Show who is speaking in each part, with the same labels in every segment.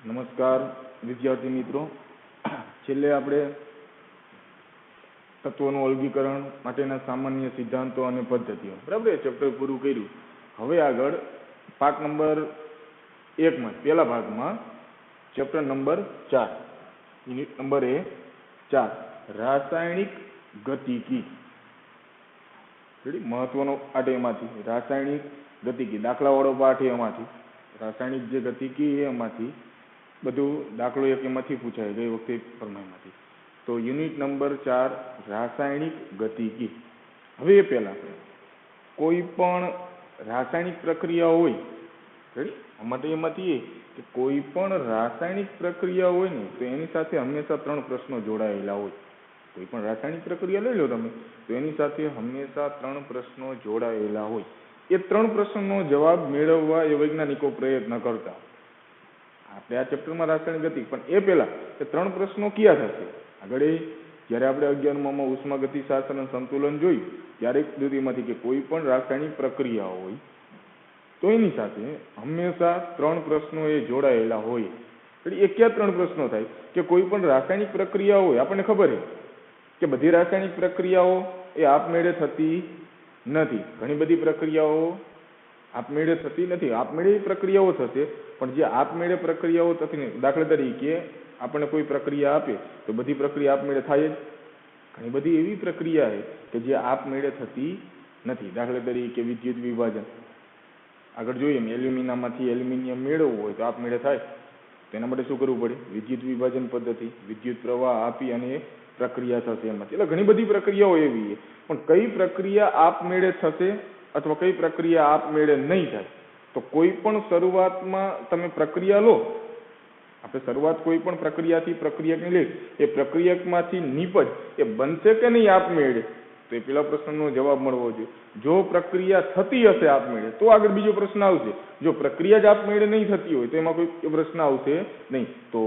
Speaker 1: નમસ્કાર વિદ્યાર્થી મિત્રો, છેલ્લે આપણે તત્વોનું અલગીકરણ માટેના સામાન્ય સિદ્ધાંતો અને પદ્ધતિઓ બરાબર એ ચેપ્ટર પૂરું કર્યું. હવે આગળ પાઠ નંબર 1 માં પહેલા ભાગમાં ચેપ્ટર નંબર 4 યુનિટ નંબર 4 રાસાયણિક ગતિકી. મહત્વનો પાઠ એમાંથી રાસાયણિક ગતિકી, દાખલાવાળો પાઠ એમાંથી, રાસાયણિક જે ગતિકી એમાંથી બધું દાખલો એક એમાંથી પૂછાય ગઈ વખતે પ્રમાણમાંથી. તો યુનિટ નંબર 4 રાસાયણિક ગતિકી. હવે એ પહેલા કોઈ પણ રાસાયણિક પ્રક્રિયા હોય, આમાં તો એમાંથી કે કોઈ પણ રાસાયણિક પ્રક્રિયા હોય ને તો એની સાથે હંમેશા 3 પ્રશ્નો જોડાયેલા હોય. કોઈ પણ રાસાયણિક પ્રક્રિયા લઈ લો તમે તો એની સાથે હંમેશા 3 પ્રશ્નો જોડાયેલા હોય. એ 3 પ્રશ્નોનો જવાબ મેળવવા એ વૈજ્ઞાનિકો પ્રયત્ન કરતા. આપણે આ ચેપ્ટરમાં રાસાયણિક ગતિ, પણ એ પહેલા એ 3 પ્રશ્નો કયા થશે? આગળ જ્યારે આપણે 11માં ઉષ્માગતિશાસ્ત્ર અને સંતુલન જોયું ત્યારે પદ્ધતિમાંથી કે કોઈ પણ રાસાયણિક પ્રક્રિયા હોય તો એની સાથે હંમેશા 3 પ્રશ્નો એ જોડાયેલા હોય. એટલે એ કયા 3 પ્રશ્નો થાય કે કોઈ પણ રાસાયણિક પ્રક્રિયા હોય, આપણને ખબર છે કે બધી રાસાયણિક પ્રક્રિયાઓ એ આપમેળે થતી નથી. ઘણી બધી પ્રક્રિયાઓ આપમેળે થતી નથી. આપમેળે પ્રક્રિયાઓ થશે, પણ જે આપમેળે પ્રક્રિયાઓ થતી નથી, દાખલા તરીકે આપણને કોઈ પ્રક્રિયા આપે તો બધી પ્રક્રિયા આપમેળે થાય જ. ઘણી બધી એવી પ્રક્રિયા છે કે જે આપમેળે થતી નથી. દાખલા તરીકે વિદ્યુત વિભાજન આગળ જોઈએ, એલ્યુમિનિયમમાંથી એલ્યુમિનિયમ મેળવવું હોય તો આપમેળે થાય. તો એના માટે શું કરવું પડે? વિદ્યુત વિભાજન પદ્ધતિ, વિદ્યુત પ્રવાહ આપી અને પ્રક્રિયા થશે એમાંથી. એટલે ઘણી બધી પ્રક્રિયાઓ એવી છે, પણ કઈ પ્રક્રિયા આપમેળે થશે અથવા કઈ પ્રક્રિયા આપમેળે નહીં થાય? તો કોઈ પણ શરૂઆતમાં તમે પ્રક્રિયા લો, આપણે શરૂઆત કોઈ પણ પ્રક્રિયાથી પ્રક્રિયકની લઈ, એ પ્રક્રિયકમાંથી નીપજ એ બનશે કે નહીં આપમેળે? તો એ પેલા પ્રશ્નનો જવાબ મળવો જોઈએ. જો પ્રક્રિયા થતી હશે આપમેળે તો આગળ બીજો પ્રશ્ન આવશે. જો પ્રક્રિયા જ આપમેળે નહીં થતી હોય તો એમાં કોઈ પ્રશ્ન આવશે નહીં. તો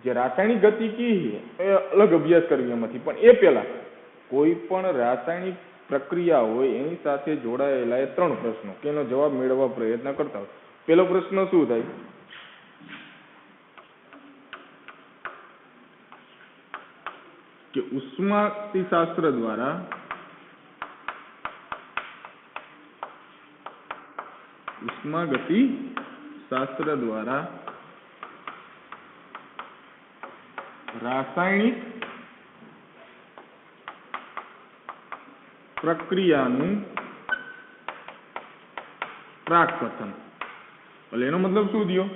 Speaker 1: જે રાસાયણિક ગતિકી છે એ અલગ અભ્યાસ કરવી એમાંથી, પણ એ પહેલા કોઈ પણ રાસાયણિક પ્રક્રિયા હોય એની સાથે જોડાયેલા એ 3 પ્રશ્નો કે એનો જવાબ મેળવવા પ્રયત્ન કરતા હોય. પહેલો પ્રશ્ન શું થાય કે ઉષ્માગતિશાસ્ત્ર દ્વારા રાસાયણિક પ્રક્રિયાનું પ્રાકકથન. એટલે એનો મતલબ શું થયો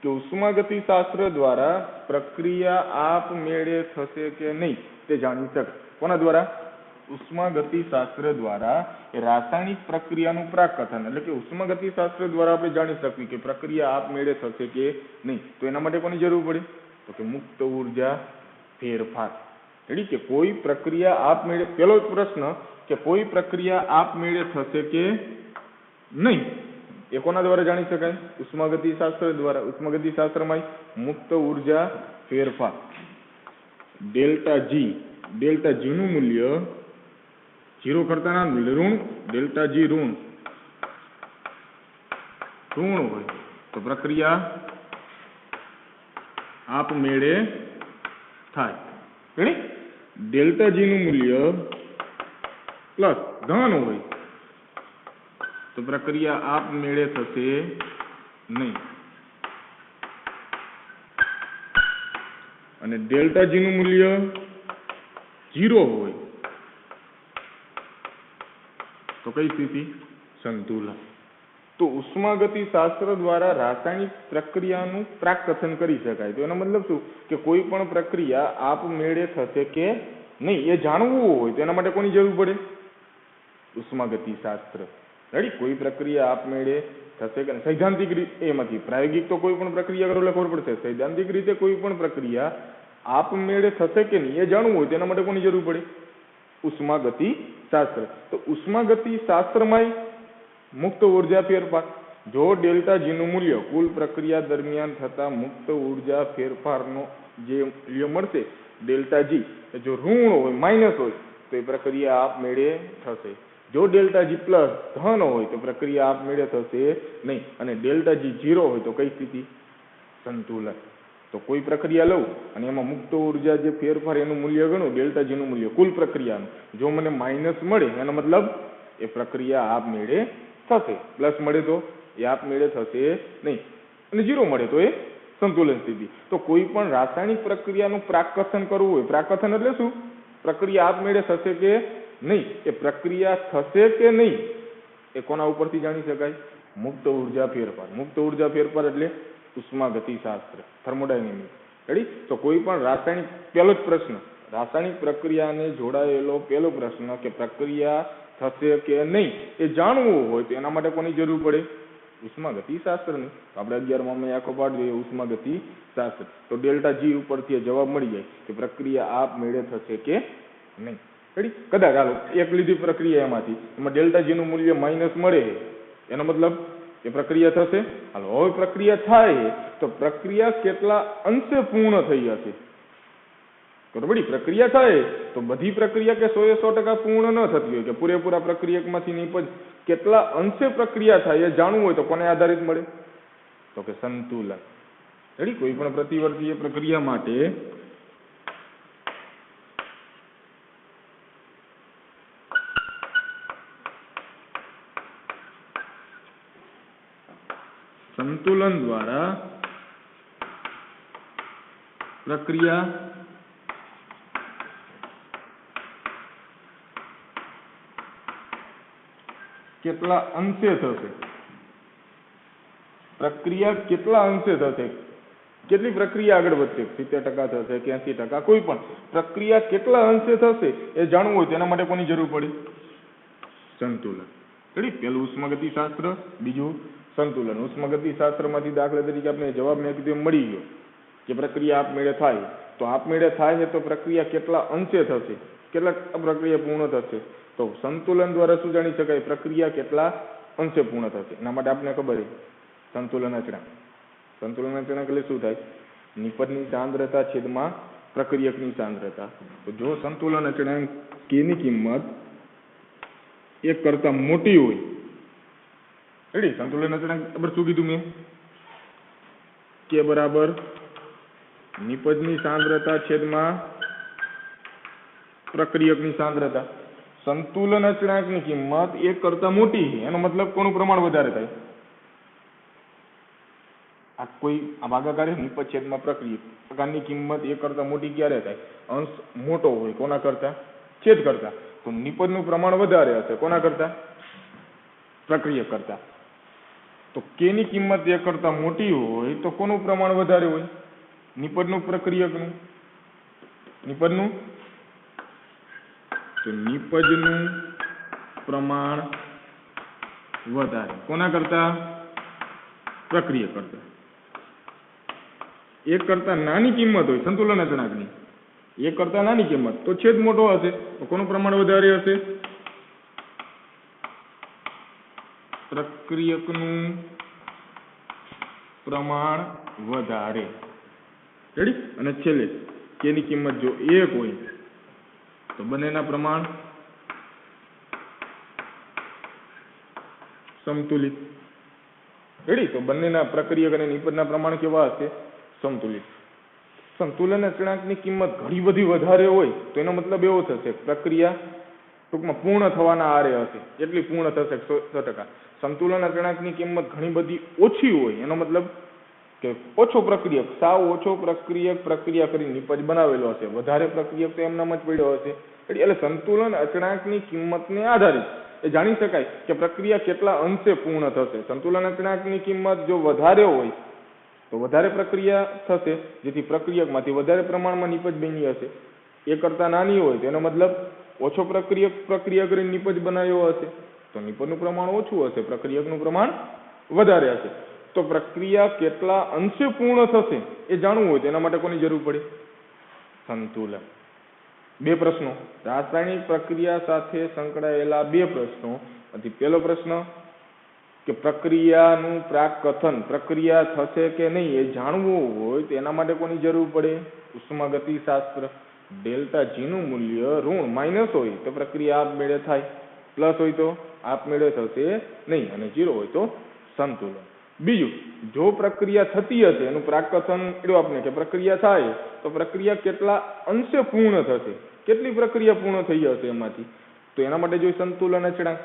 Speaker 1: કે ઉષ્માગતિશાસ્ત્ર દ્વારા પ્રક્રિયા આપમેળે થશે કે નહીં તે જાણી શકાય. કોના દ્વારા? ઉષ્માગતિશાસ્ત્ર દ્વારા એ રાસાયણિક પ્રક્રિયાનું પ્રાકકથન. એટલે કે ઉષ્માગતિશાસ્ત્ર દ્વારા આપણે જાણી શકીએ કે પ્રક્રિયા આપમેળે થશે કે નહીં. તો એના માટે કોની જરૂર પડે? તો કે મુક્ત ઉર્જા ફેરફાર. એટલે કે કોઈ પ્રક્રિયા આપમેળે, પહેલો પ્રશ્ન કે કોઈ પ્રક્રિયા આપમેળે થશે કે નહીં એ કોના દ્વારા જાણી શકાય? ઉષ્માગતિશાસ્ત્ર દ્વારા. ઉષ્માગતિશાસ્ત્રમાં મુક્ત ઉર્જા ફેરફાર ડેલ્ટા જી નું મૂલ્ય 0 કરતા નાનું ઋણ, ડેલ્ટા જી ઋણ હોય તો પ્રક્રિયા આપમેળે થાય. ડેલ્ટા જી નું મૂલ્ય પ્લસ ધન હોય તો પ્રક્રિયા આપમેળે થશે નહીં. અને ડેલ્ટા જી નું મૂલ્ય 0 હોય તો કઈ સ્થિતિ? સંતુલન. તો ઉષ્માગતિશાસ્ત્ર દ્વારા રાસાયણિક પ્રક્રિયાનું પ્રાકકથન કરી શકાય. તો એનો મતલબ શું કે કોઈ પણ પ્રક્રિયા આપમેળે થશે કે નહીં એ જાણવું હોય તો એના માટે કોની જરૂર પડે? ઉષ્માગતિશાસ્ત્ર. કોઈ પ્રક્રિયા આપમેળે થશે કે સૈદ્ધાંતિક રીતે એમાંથી, પ્રાયોગિક તો કોઈ પણ પ્રક્રિયા કરો એટલે ખબર પડશે. સૈદ્ધાંતિક રીતે કોઈ પણ પ્રક્રિયા આપમેળે થશે કે નહીં એ જાણવું હોય તેના માટે કોની જરૂર પડે? ઉષ્માગતિશાસ્ત્ર. તો ઉષ્માગતિશાસ્ત્રમાં મુક્ત ઉર્જા ફેરફાર. જો ડેલ્ટા જી નું મૂલ્ય કુલ પ્રક્રિયા દરમિયાન થતા મુક્ત ઉર્જા ફેરફારનો જે મૂલ્ય મળશે ડેલ્ટા જી, જો ઋણ હોય, માઇનસ હોય તો એ પ્રક્રિયા આપમેળે થશે. જો ડેલ્ટા જી પ્લસ ધન હોય તો પ્રક્રિયા આપમેળે થશે નહીં. અને ડેલ્ટા જી 0 હોય તો કઈ સ્થિતિ? સંતુલન. તો કોઈ પ્રક્રિયા લઉં અને એમાં મુક્ત ઉર્જા જે ફેરફાર એનું મૂલ્ય ગણું ડેલ્ટા જીનું મૂલ્ય કુલ પ્રક્રિયાનું, જો મને માઇનસ મળે એનો મતલબ એ પ્રક્રિયા આપમેળે થશે, પ્લસ મળે તો એ આપમેળે થશે નહીં, અને ઝીરો મળે તો એ સંતુલન સ્થિતિ. તો કોઈ પણ રાસાયણિક પ્રક્રિયાનું પ્રાકકથન કરવું હોય, પ્રાકકથન એટલે શું? પ્રક્રિયા આપમેળે થશે કે નહીં, એ પ્રક્રિયા થશે કે નહીં એ કોના ઉપરથી જાણી શકાય? મુક્ત ઉર્જા ફેરફાર. મુક્ત ઉર્જા ફેરફાર એટલે ઉષ્માગતિશાસ્ત્ર, થર્મોડાયનેમિક્સ. રેડી? તો કોઈ પણ રાસાયણિક, પહેલો જ પ્રશ્ન, રાસાયણિક પ્રક્રિયાને જોડાયેલો પહેલો પ્રશ્ન કે પ્રક્રિયા થશે કે નહીં એ જાણવું હોય તો એના માટે કોની જરૂર પડે? ઉષ્માગતિશાસ્ત્રની. આપણે 11માં મેં આખો પાઠ જોઈએ ઉષ્માગતિશાસ્ત્ર. તો ડેલ્ટા જી ઉપરથી જવાબ મળી જાય કે પ્રક્રિયા આપમેળે થશે કે નહીં. રેડી? કદાચ હાલો એક લીધી પ્રક્રિયા એમાંથી, એમાં ડેલ્ટા જી નું મૂલ્ય માઇનસ મળે, એનો મતલબ એ પ્રક્રિયા થશે. હાલો હવે પ્રક્રિયા થાય તો પ્રક્રિયા કેટલા અંશે પૂર્ણ થઈ હશે? બરોબર? પ્રક્રિયા થાય તો બધી પ્રક્રિયા કે 100% પૂર્ણ ન થતી હોય, કે પૂરેપૂરા પ્રક્રિયકમાંથી નિપજ કેટલા અંશે પ્રક્રિયા થાય એ જાણવું હોય તો કોને આધારિત મળે? તો કે સંતુલન. રેડી? કોઈ પણ પ્રતિવર્તીય પ્રક્રિયા માટે સંતુલન દ્વારા પ્રક્રિયા કેટલા અંશે થશે? પ્રક્રિયા કેટલા અંશે થશે? કેટલી પ્રક્રિયા આગળ વધશે? 70% થશે કે 80%? કોઈ પણ પ્રક્રિયા કેટલા અંશે થશે એ જાણવું હોય તેના માટે કોની જરૂર પડે? સંતુલન. રેડી? પેલું ઉષ્માગતિશાસ્ત્ર, બીજું સંતુલન. ઉષ્માગતિશાસ્ત્રમાંથી દાખલા તરીકે આપણે જવાબ મેં કીધું મળી ગયો કે પ્રક્રિયા આપમેળે થાય, તો આપમેળે થાય છે તો પ્રક્રિયા કેટલા અંશે થશે, કેટલા પ્રક્રિયા પૂર્ણ થશે. તો સંતુલન દ્વારા શું જાણી શકાય? પ્રક્રિયા કેટલા અંશે પૂર્ણ થશે. એના માટે આપણે ખબર છે સંતુલન અચળાંક. સંતુલન અચળાંક એટલે શું થાય? નિપજની સાંદ્રતા છેદમાં પ્રક્રિયકની સાંદ્રતા. તો જો સંતુલન અચળાંક k ની કિંમત 1 કરતા મોટી હોય, રેડી? સંતુલન અચળાંક બરાબર શું કીધું મેં? k બરાબર નિપજની સાંદ્રતા છેદમાં પ્રક્રિયકની સાંદ્રતા. સંતુલન અચળાંકની કિંમત 1 કરતા મોટી છે, એનો મતલબ કોનું પ્રમાણ વધારે થાય? આ કોઈ આ ભાગાકાર નિપજ છેદમાં પ્રક્રિયક પ્રકારની કિંમત 1 કરતા મોટી ક્યારે થાય? અંશ મોટો હોય કોના કરતા? છેદ કરતા. તો નિપજનું પ્રમાણ વધારે હશે કોના કરતા? પ્રક્રિયક કરતા. તો k ની કિંમત 1 કરતા મોટી હોય તો કોનું પ્રમાણ વધારે હોય? નિપજનું, પ્રક્રિયકનું? નિપજનું. તો નિપજનું પ્રમાણ વધારે કોના કરતા? પ્રક્રિયક કરતા. 1 કરતા નાની કિંમત હોય સંતુલન અચળાંકની, 1 કરતા નાની કિંમત, તો છેદ મોટો હશે, તો કોનું પ્રમાણ વધારે હશે? પ્રક્રિયકનું પ્રમાણ વધારે. રેડી? અને છેલ્લે k ની કિંમત જો 1 હોય તો બંનેના પ્રમાણ સમતુલિત. રેડી? તો બંનેના પ્રક્રિયક અને નિપજના પ્રમાણ કેવા હશે? સમતુલિત. સંતુલન અચળાંકની કિંમત ઘણી બધી વધારે હોય તો એનો મતલબ એવો થશે પ્રક્રિયા ટૂંકમાં પૂર્ણ થવાના આરે હશે, એટલી પૂર્ણ થશે 100%. સંતુલન અચળાંકની કિંમત ઘણી બધી ઓછી હોય એનો મતલબ કે ઓછો પ્રક્રિયક, સાવ ઓછો પ્રક્રિયક પ્રક્રિયા કરી નિપજ બનાવેલો હશે, વધારે પ્રક્રિયક તો એમનામ જ પડ્યો હશે. એટલે સંતુલન અચળાંકની કિંમતને આધારિત એ જાણી શકાય કે પ્રક્રિયા કેટલા અંશે પૂર્ણ થશે. સંતુલન અચળાંકની કિંમત જો વધારે હોય તો વધારે પ્રક્રિયા થશે, જેથી પ્રક્રિયકમાંથી વધારે પ્રમાણમાં નિપજ બની હશે. 1 કરતા નાની હોય તો એનો મતલબ ઓછો પ્રક્રિયક પ્રક્રિયા કરીને નિપજ બનાવ્યો હશે, તો નિપજનું પ્રમાણ ઓછું હશે, પ્રક્રિયકનું પ્રમાણ વધારે હશે. તો પ્રક્રિયા કેટલા અંશે પૂર્ણ થશે એ જાણવું હોય તો એના માટે કોની જરૂર પડે? સંતુલન. 2 પ્રશ્નો, રાસાયણિક પ્રક્રિયા સાથે સંકળાયેલા 2 પ્રશ્નો. પહેલો પ્રશ્ન કે પ્રક્રિયાનું પ્રાકકથન, પ્રક્રિયા થશે કે નહીં એ જાણવું હોય તો એના માટે કોની જરૂર પડે? ઉષ્માગતિશાસ્ત્ર. ડેલ્ટા જી નું મૂલ્ય ઋણ માઇનસ હોય તો પ્રક્રિયા આપમેળે થાય, પ્લસ હોય તો આપમેળે થશે નહીં, અને 0 હોય તો સંતુલન. બીજું, જો પ્રક્રિયા થતી હશે એનું પ્રાકથન એટલું આપણે કે પ્રક્રિયા થાય તો પ્રક્રિયા કેટલા અંશે પૂર્ણ થશે, કેટલી પ્રક્રિયા પૂર્ણ થઈ હશે એમાંથી, તો એના માટે જોઈએ સંતુલન અચળાંક.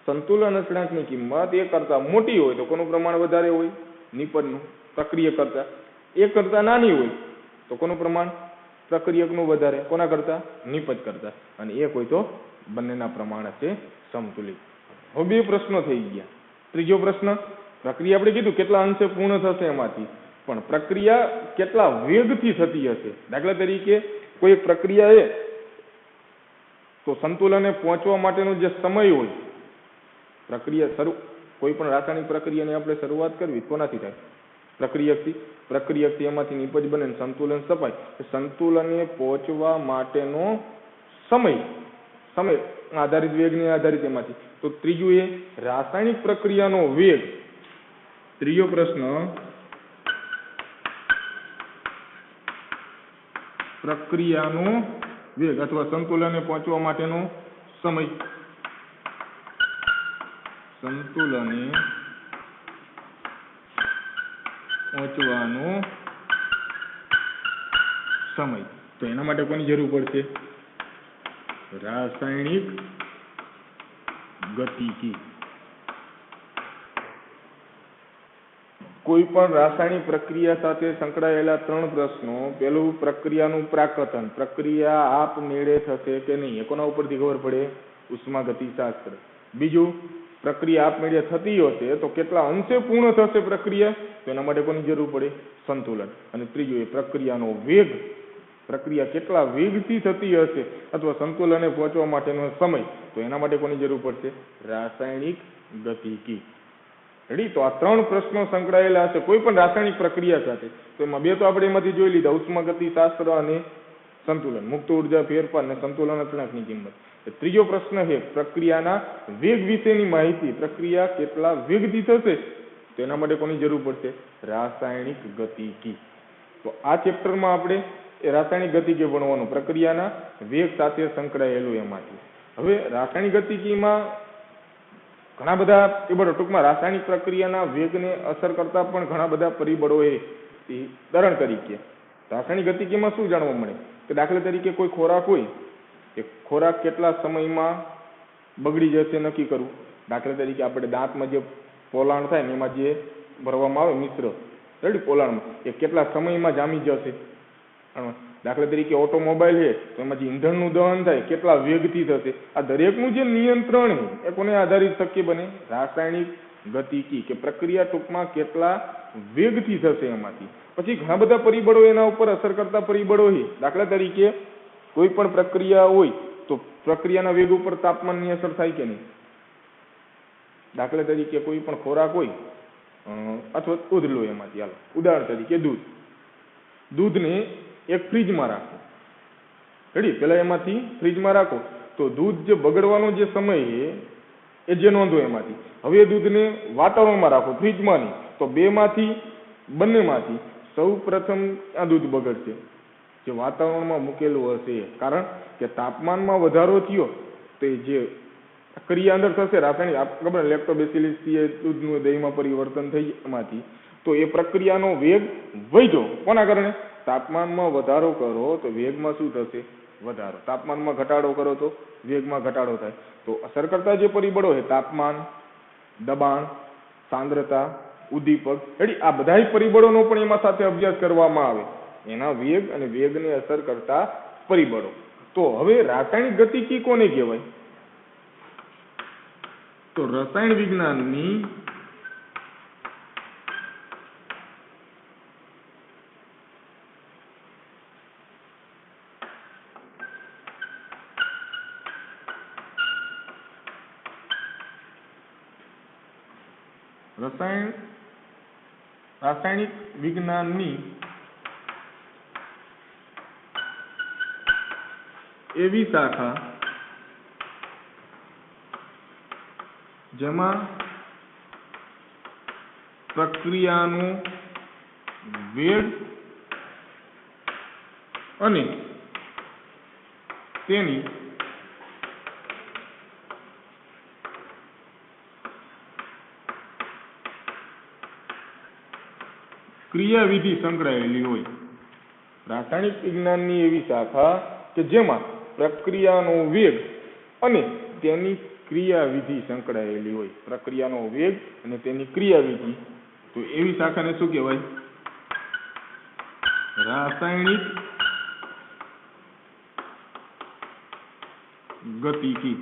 Speaker 1: સંતુલન અચળાંકની કિંમત એ કરતાં મોટી હોય તો કોનું પ્રમાણ વધારે હોય, નિપજનું પ્રક્રિયક કરતાં. એ કરતાં નાની હોય તો કોનું પ્રમાણ, પ્રક્રિયકનું વધારે, કોના કરતાં, નિપજ કરતાં. અને એક હોય તો બંનેના પ્રમાણ હશે સમતુલિત. હવે બે પ્રશ્નો થઈ ગયા. ત્રીજો પ્રશ્ન, પ્રક્રિયા આપણે કીધું કેટલા અંશે પૂર્ણ થશે એમાંથી, પણ પ્રક્રિયા કેટલા વેગથી થતી હશે. દાખલા તરીકે કોઈ એક પ્રક્રિયા એ તો સંતુલને પહોંચવા માટેનો જે સમય હોય, પ્રક્રિયા કોઈ પણ રાસાયણિક પ્રક્રિયાની આપણે શરૂઆત કરવી કોનાથી થાય, પ્રક્રિયકથી. પ્રક્રિયકથી એમાંથી નિપજ બને સંતુલન સ્થપાય. સંતુલને પહોંચવા માટેનો સમય આધારિત વેગને આધારિત એમાંથી. તો ત્રીજું એ રાસાયણિક પ્રક્રિયાનો વેગ. ત્રીજો પ્રશ્ન, પ્રક્રિયાનો વેગ અથવા સંતુલને પહોંચવા માટેનો સમય. સંતુલને પહોંચવાનો સમય. તો એના માટે કોની જરૂર પડશે, રાસાયણિક ગતિકી. કોઈ પણ રાસાયણિક પ્રક્રિયા સાથે સંકળાયેલા ત્રણ પ્રશ્નો. પહેલું, પ્રક્રિયાનું પ્રાકથન, પ્રક્રિયા આપમેળે થશે કે નહીં, એ કોના ઉપરથી ખબર પડે, ઉષ્માગતિશાસ્ત્ર. બીજું, પ્રક્રિયા આપમેળે થતી હશે તો કેટલા અંશે પૂર્ણ થશે પ્રક્રિયા, તો એના માટે કોની જરૂર પડે, સંતુલન. અને ત્રીજું એ પ્રક્રિયાનો વેગ, પ્રક્રિયા કેટલા વેગથી થતી હશે અથવા સંતુલને પહોંચવા માટેનો સમય, તો એના માટે કોની જરૂર પડશે, રાસાયણિક ગતિકી. રેડી. તો આ ત્રણ પ્રશ્નો સંકળાયેલા હશે કોઈ પણ રાસાયણિક પ્રક્રિયા સાથે. તો એમાં બે તો આપણે એમાંથી જોઈ લીધા, ઉષ્માગતિશાસ્ત્ર અને સંતુલન, મુક્ત ઉર્જા ફેરફાર અને સંતુલન અચળાંકની કિંમત. ત્રીજો પ્રશ્ન છે પ્રક્રિયાના વેગ વિશેની માહિતી, પ્રક્રિયા કેટલા વેગથી થશે તો એના માટે કોની જરૂર પડશે, રાસાયણિક ગતિકી. તો આ ચેપ્ટરમાં આપણે રાસાયણિક ગતિકી ભણવાનું, પ્રક્રિયાના વેગ સાથે સંકળાયેલું એમાંથી. હવે રાસાયણિક ગતિકીમાં ઘણા બધા પરિબળો, ટૂંકમાં રાસાયણિક પ્રક્રિયાના વેગને અસર કરતા પણ ઘણા બધા પરિબળો એ ઉદાહરણ તરીકે રાસાયણિક ગતિકીમાં શું જાણવા મળે કે દાખલા તરીકે કોઈ ખોરાક હોય, એ ખોરાક કેટલા સમયમાં બગડી જશે નક્કી કરવું. દાખલા તરીકે આપણે દાંતમાં જે પોલાણ થાય ને એમાં જે ભરવામાં આવે મિશ્ર, રેડી, પોલાણમાં, એ કેટલા સમયમાં જામી જશે. દાખલા તરીકે ઓટોમોબાઈલ છે તો એમાં જે ઈંધણનું દહન થાય કેટલા વેગથી થશે. આ દરેકનું જે નિયંત્રણ છે એ કોને આધારિત શક્ય બને, રાસાયણિક ગતિકી, કે પ્રક્રિયા ટૂંકમાં કેટલા વેગથી થશે એમાંથી. પછી ઘણા બધા પરિબળો એના ઉપર અસર કરતા પરિબળો છે. દાખલા તરીકે કોઈ પણ પ્રક્રિયા હોય તો પ્રક્રિયાના વેગ ઉપર તાપમાનની અસર થાય કે નહીં. દાખલા તરીકે કોઈ પણ ખોરાક હોય અથવા દૂધ લો એમાંથી, હાલો ઉદાહરણ તરીકે દૂધને એક ફ્રીજમાં રાખો, રેડી, પેલા એમાંથી ફ્રીજમાં રાખો તો દૂધ જે બગડવાનો જે સમય છે એ જે નોંધો એમાંથી. હવે એ દૂધને વાતાવરણમાં રાખો, ફ્રીજમાં નહીં, તો બંનેમાંથી સૌ પ્રથમ આ દૂધ બગડશે જે વાતાવરણમાં મૂકેલું હશે. કારણ કે તાપમાનમાં વધારો થયો તો જે પ્રક્રિયા અંદર થશે રાસાયણિક, ખબર લેક્ટોબેસિલસ દૂધનું દહીંમાં પરિવર્તન થઈ એમાંથી, તો એ પ્રક્રિયાનો વેગ વધ્યો. કોના કારણે, તાપમાનમાં વધારો કરો તો વેગમાં શું થશે, વધારો. તાપમાનમાં ઘટાડો કરો તો વેગમાં ઘટાડો થાય. તો અસર કરતા જે પરિબળો છે તાપમાન, દબાણ, સાંદ્રતા, ઉદ્દીપક, રેડી, આ બધા પરિબળોનો પણ એમાં સાથે અભ્યાસ કરવામાં આવે, એના વેગ અને વેગને અસર કરતા પરિબળો. તો હવે રાસાયણિક ગતિકી કોને કહેવાય, તો રસાયણ વિજ્ઞાનની રાસાયણિક વિજ્ઞાનની એવી શાખા જેમાં પ્રક્રિયાનું વેગ અને તેની ક્રિયાવિધિ સંકળાયેલી હોય. રાસાયણિક વિજ્ઞાનની એવી શાખા કે જેમાં પ્રક્રિયાનો વેગ અને તેની ક્રિયાવિધિ સંકળાયેલી હોય. પ્રક્રિયાનો વેગ અને તેની ક્રિયાવિધિ, તો એવી શાખાને શું કહેવાય? રાસાયણિક ગતિકી.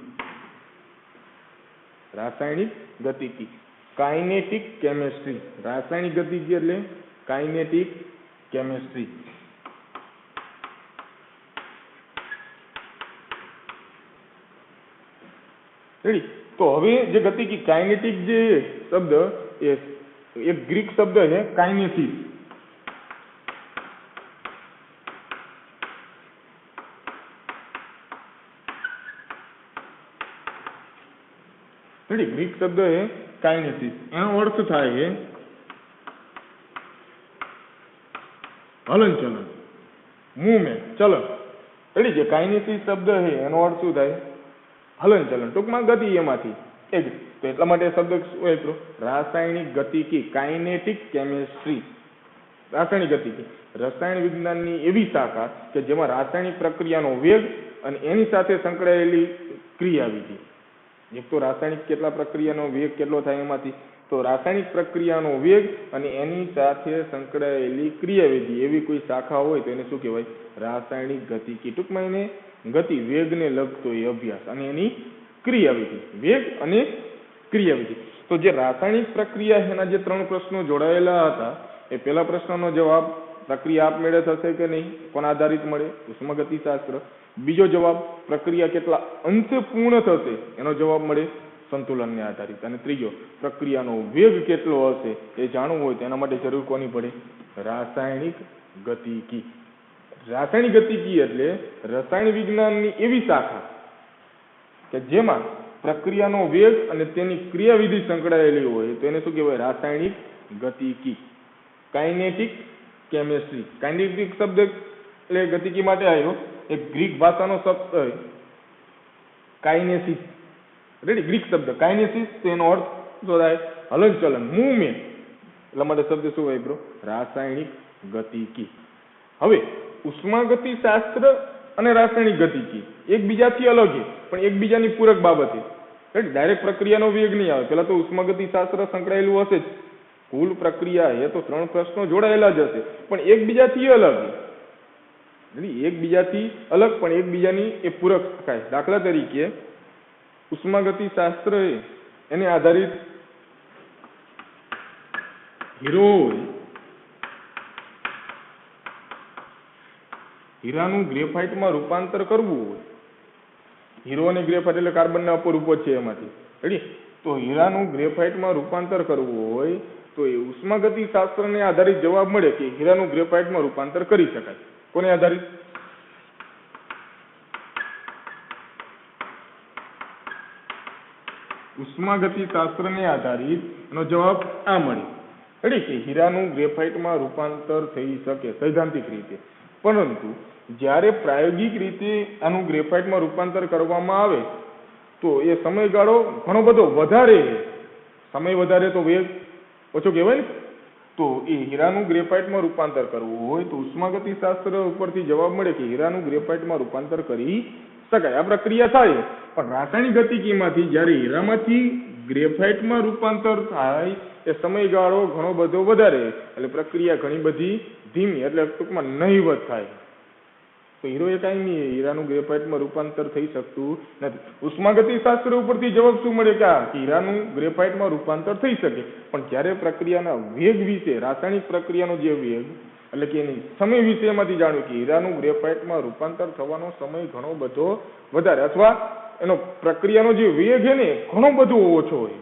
Speaker 1: રાસાયણિક ગતિકી, કાઇનેટિક કેમેસ્ટ્રી. રાસાયણિક ગતિકી એટલે કાઇનેટિક કેમેસ્ટ્રી. રેડી? તો હવે જે ગતિકી કાઇનેટિક જે શબ્દ એ એક ગ્રીક શબ્દ છે કાઇનેસિસ. રેડી? ગ્રીક શબ્દ છે કાઇનેસિસ. એનો અર્થ થાય છે હલનચલન, મૂવમેન્ટ, ચલન. રેડી? જે કાઇનેસિસ શબ્દ છે એનો અર્થ શું થાય? હલનચલન, ટૂંકમાં ગતિ એમાંથી એ જ. તો એટલા માટે શબ્દ શું વાપર્યો? રાસાયણિક ગતિકી, કાઇનેટિક કેમેસ્ટ્રી. રાસાયણિક ગતિકી રસાયણ વિજ્ઞાનની એવી શાખા કે જેમાં રાસાયણિક પ્રક્રિયાનો વેગ અને એની સાથે સંકળાયેલી ક્રિયાવિધિ. એક તો રાસાયણિક કેટલા પ્રક્રિયાનો વેગ કેટલો થાય એમાંથી, તો રાસાયણિક પ્રક્રિયાનો વેગ અને એની સાથે સંકળાયેલી ક્રિયાવિધિ એવી કોઈ શાખા હોય તો એને શું કહેવાય? રાસાયણિક ગતિકી. ટૂંકમાં એને ગતિ વેગને લગતો એ અભ્યાસ અને એની ક્રિયાવિધિ, વેગ અને ક્રિયાવિધિ. તો જે રાસાયણિક પ્રક્રિયા એના જે 3 પ્રશ્નો જોડાયેલા હતા, એ પહેલા પ્રશ્નનો જવાબ પ્રક્રિયા આપમેળે થશે કે નહીં, કોના આધારિત મળે? ઉષ્માગતિશાસ્ત્ર. બીજો જવાબ પ્રક્રિયા કેટલા અંશે પૂર્ણ થશે, એનો જવાબ મળે સંતુલનને આધારિત. અને ત્રીજો પ્રક્રિયાનો વેગ કેટલો હશે એ જાણવું હોય તો એના માટે જરૂર કોની પડે? રાસાયણિક ગતિકી. રાસાયણિક ગતિકી એટલે રસાયણ વિજ્ઞાનની એવી શાખા કે જેમાં પ્રક્રિયાનો વેગ અને તેની ક્રિયાવિધિ સંકળાયેલી હોય તો એને શું કહેવાય? રાસાયણિક ગતિકી. Kinetic chemistry. કાઇનેટિક શબ્દ એટલે ગતિકી માટે આવ્યો, એક ગ્રીક ભાષાનો શબ્દ કાઇનેસિસ. રેડી? ગ્રીક શબ્દ કાઇનેસિસ, તેનો અર્થ શું થાય? હલનચલન, મૂવમેન્ટ. એટલા માટે શબ્દ શું વાપર્યો? રાસાયણિક ગતિકી. હવે ઉષ્માગતિશાસ્ત્ર અને રાસાયણિક ગતિકી એકબીજાથી અલગ છે પણ એકબીજાની પૂરક બાબતે. ડાયરેક્ટ પ્રક્રિયાનો વેગ નહીં આવે. પહેલા તો ઉષ્માગતિશાસ્ત્ર સંકળાયેલું હશે જ. કુલ પ્રક્રિયા એ તો 3 પ્રશ્નો જોડાયેલા જ હશે પણ એકબીજાથી અલગ. એકબીજાથી અલગ પણ એકબીજાની એ પૂરક થાય. દાખલા તરીકે ઉષ્માગતિશાસ્ત્ર એને આધારિત હીરો હોય, હીરાનું ગ્રેફાઇટમાં રૂપાંતર કરવું હોય. હીરો અને ગ્રેફાઇટ એટલે કાર્બનના અપરૂપો છે એમાંથી. રેડી? તો હીરાનું ગ્રેફાઇટમાં રૂપાંતર કરવું હોય તો એ ઉષ્માગતિશાસ્ત્રને આધારિત જવાબ મળે કે હીરાનું ગ્રેફાઇટમાં રૂપાંતર કરી શકાય. કોને આધારિત? ઉષ્માગતિશાસ્ત્રને આધારિત એનો જવાબ આ મળે. રેડી? કે હીરાનું ગ્રેફાઇટમાં રૂપાંતર થઈ શકે સૈદ્ધાંતિક રીતે, પરંતુ જ્યારે પ્રાયોગિક રીતે આનું ગ્રેફાઇટમાં રૂપાંતર કરવામાં આવે તો એ સમયગાળો ઘણો બધો વધારે, સમય વધારે તો વેગ ઓછો કહેવાય ને. તો એ હીરાનું ગ્રેફાઇટમાં રૂપાંતર કરવું હોય તો ઉષ્માગતિશાસ્ત્ર ઉપરથી જવાબ મળે કે હીરાનું ગ્રેફાઇટમાં રૂપાંતર કરી શકાય. આ પ્રક્રિયા થાય પણ રાસાયણિક ગતિકીમાંથી જ્યારે હીરામાંથી ગ્રેફાઇટમાં રૂપાંતર થાય એ સમયગાળો ઘણો બધો વધારે, એટલે પ્રક્રિયા ઘણી બધી ધીમી, એટલે ટૂંકમાં નહીવત થાય. તો હીરો એ કાંઈ નહીં, હીરાનું ગ્રેફાઇટમાં રૂપાંતર થઈ શકતું નથી. ઉષ્માગતિશાસ્ત્ર ઉપરથી જવાબ શું મળે કે હીરાનું ગ્રેફાઇટમાં રૂપાંતર થઈ શકે પણ જ્યારે પ્રક્રિયાના વેગ વિશે, રાસાયણિક પ્રક્રિયાનો જે વેગ એટલે કે એની સમય વિશે એમાંથી જાણ્યું કે હીરાનું ગ્રેફાઇટમાં રૂપાંતર થવાનો સમય ઘણો બધો વધારે, અથવા એનો પ્રક્રિયાનો જે વેગ છે ને ઘણો બધો ઓછો હોય,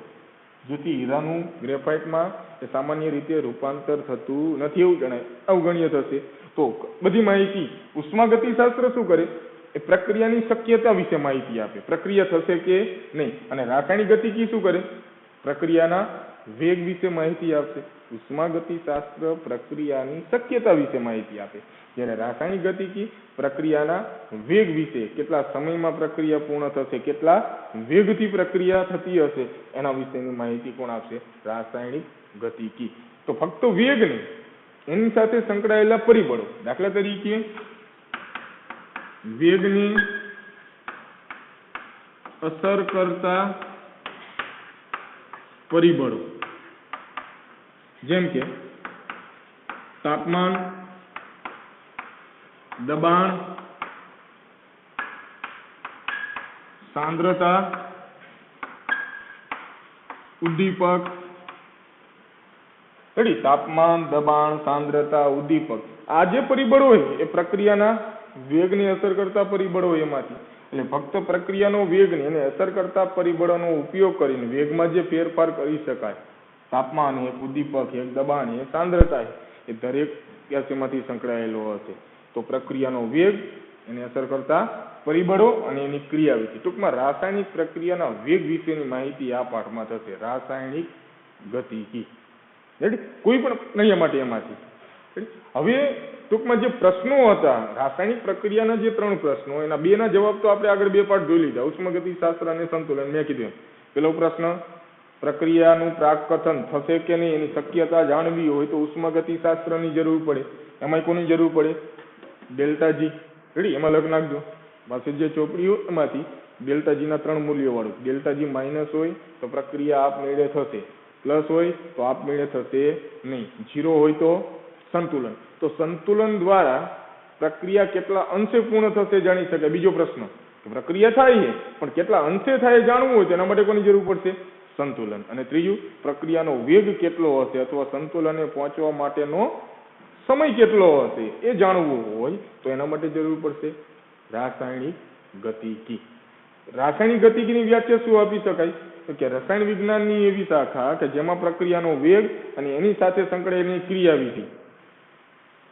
Speaker 1: જેથી હીરાનું ગ્રેફાઇટમાં સામાન્ય રીતે રૂપાંતર થતું નથી એવું જણાય, અવગણ્ય થશે. તો બધી માહિતી ઉષ્માગતિશાસ્ત્ર શું કરે? એ પ્રક્રિયાની શક્યતા વિશે માહિતી આપે, પ્રક્રિયા થશે કે નહીં. અને રાસાયણિક ગતિકી શું કરે? પ્રક્રિયાના વેગ વિશે માહિતી આપશે. ઉષ્માગતિશાસ્ત્ર પ્રક્રિયાની શક્યતા વિશે માહિતી આપે, જ્યારે રાસાયણિક ગતિકી પ્રક્રિયાના વેગ વિશે, કેટલા સમયમાં પ્રક્રિયા પૂર્ણ થશે, કેટલા વેગથી પ્રક્રિયા થતી હશે એના વિશેની માહિતી કોણ આપશે? રાસાયણિક ગતિકી. તો ફક્ત વેગ નહીં એની સાથે સંકળાયેલા પરિબળો, દાખલા તરીકે વેગની અસર કરતા પરિબળો, જેમ કે તાપમાન, દબાણ, સાંદ્રતા, ઉદ્દીપક. તાપમાન, દબાણ, સાંદ્રતા, ઉદ્દીપક, આ જે પરિબળો હોય એ પ્રક્રિયાના વેગને અસર કરતા પરિબળો હોય એમાંથી. એટલે ફક્ત પ્રક્રિયાનો વેગ ને એને અસર કરતા પરિબળોનો ઉપયોગ કરીને વેગમાં જે ફેરફાર કરી શકાય, તાપમાન એક, ઉદ્દીપક એક, દબાણ એક, સાંદ્રતા એ દરેક એમાંથી સંકળાયેલો હશે. તો પ્રક્રિયાનો વેગ, એને અસર કરતા પરિબળો અને એની ક્રિયાવિધિ. ટૂંકમાં રાસાયણિક પ્રક્રિયાના વેગ વિશેની માહિતી આ પાઠમાં થશે. રાસાયણિક ગતિકી, કોઈ પણ પ્રક્રિયા માટે એમાંથી. હવે ટૂંકમાં જે પ્રશ્નો હતા રાસાયણિક પ્રક્રિયાના, જે 3 પ્રશ્નો, એના 2ના જવાબ તો આપણે આગળ 2 પાઠ જોઈ લીધા, ઉષ્માગતિશાસ્ત્ર અને સંતુલન. મેં કીધું પેલો પ્રશ્ન, પ્રક્રિયાનું પ્રાકકથન થશે કે નહીં એની શક્યતા જાણવી હોય તો ઉષ્માગતિશાસ્ત્રની જરૂર પડે. એમાં કોની જરૂર પડે? Delta G. રેડી? એમાં લખ નાખજો પાસે જે ચોપડીઓ એમાંથી ડેલ્ટા જી ના 3 મૂલ્યો વાળું. ડેલ્ટા જી માઇનસ હોય તો પ્રક્રિયા આપમેળે થશે, પ્લસ હોય તો આપમેળે થશે નહીં, 0 હોય તો સંતુલન. તો સંતુલન દ્વારા પ્રક્રિયા કેટલા અંશે પૂર્ણ થશે જાણી શકાય. બીજો પ્રશ્ન, પ્રક્રિયા થાય છે પણ કેટલા અંશે થાય જાણવું હોય તો એના માટે કોની જરૂર પડશે? સંતુલન. અને ત્રીજું, પ્રક્રિયાનો વેગ કેટલો હશે અથવા સંતુલને પહોંચવા માટેનો સમય કેટલો હશે એ જાણવું હોય તો એના માટે જરૂર પડશે રાસાયણિક ગતિકી. રાસાયણિક ગતિકીની વ્યાખ્યા શું આપી શકાય? તો કે રસાયણ વિજ્ઞાનની એવી શાખા કે જેમાં પ્રક્રિયાનો વેગ અને એની સાથે સંકળાયેલી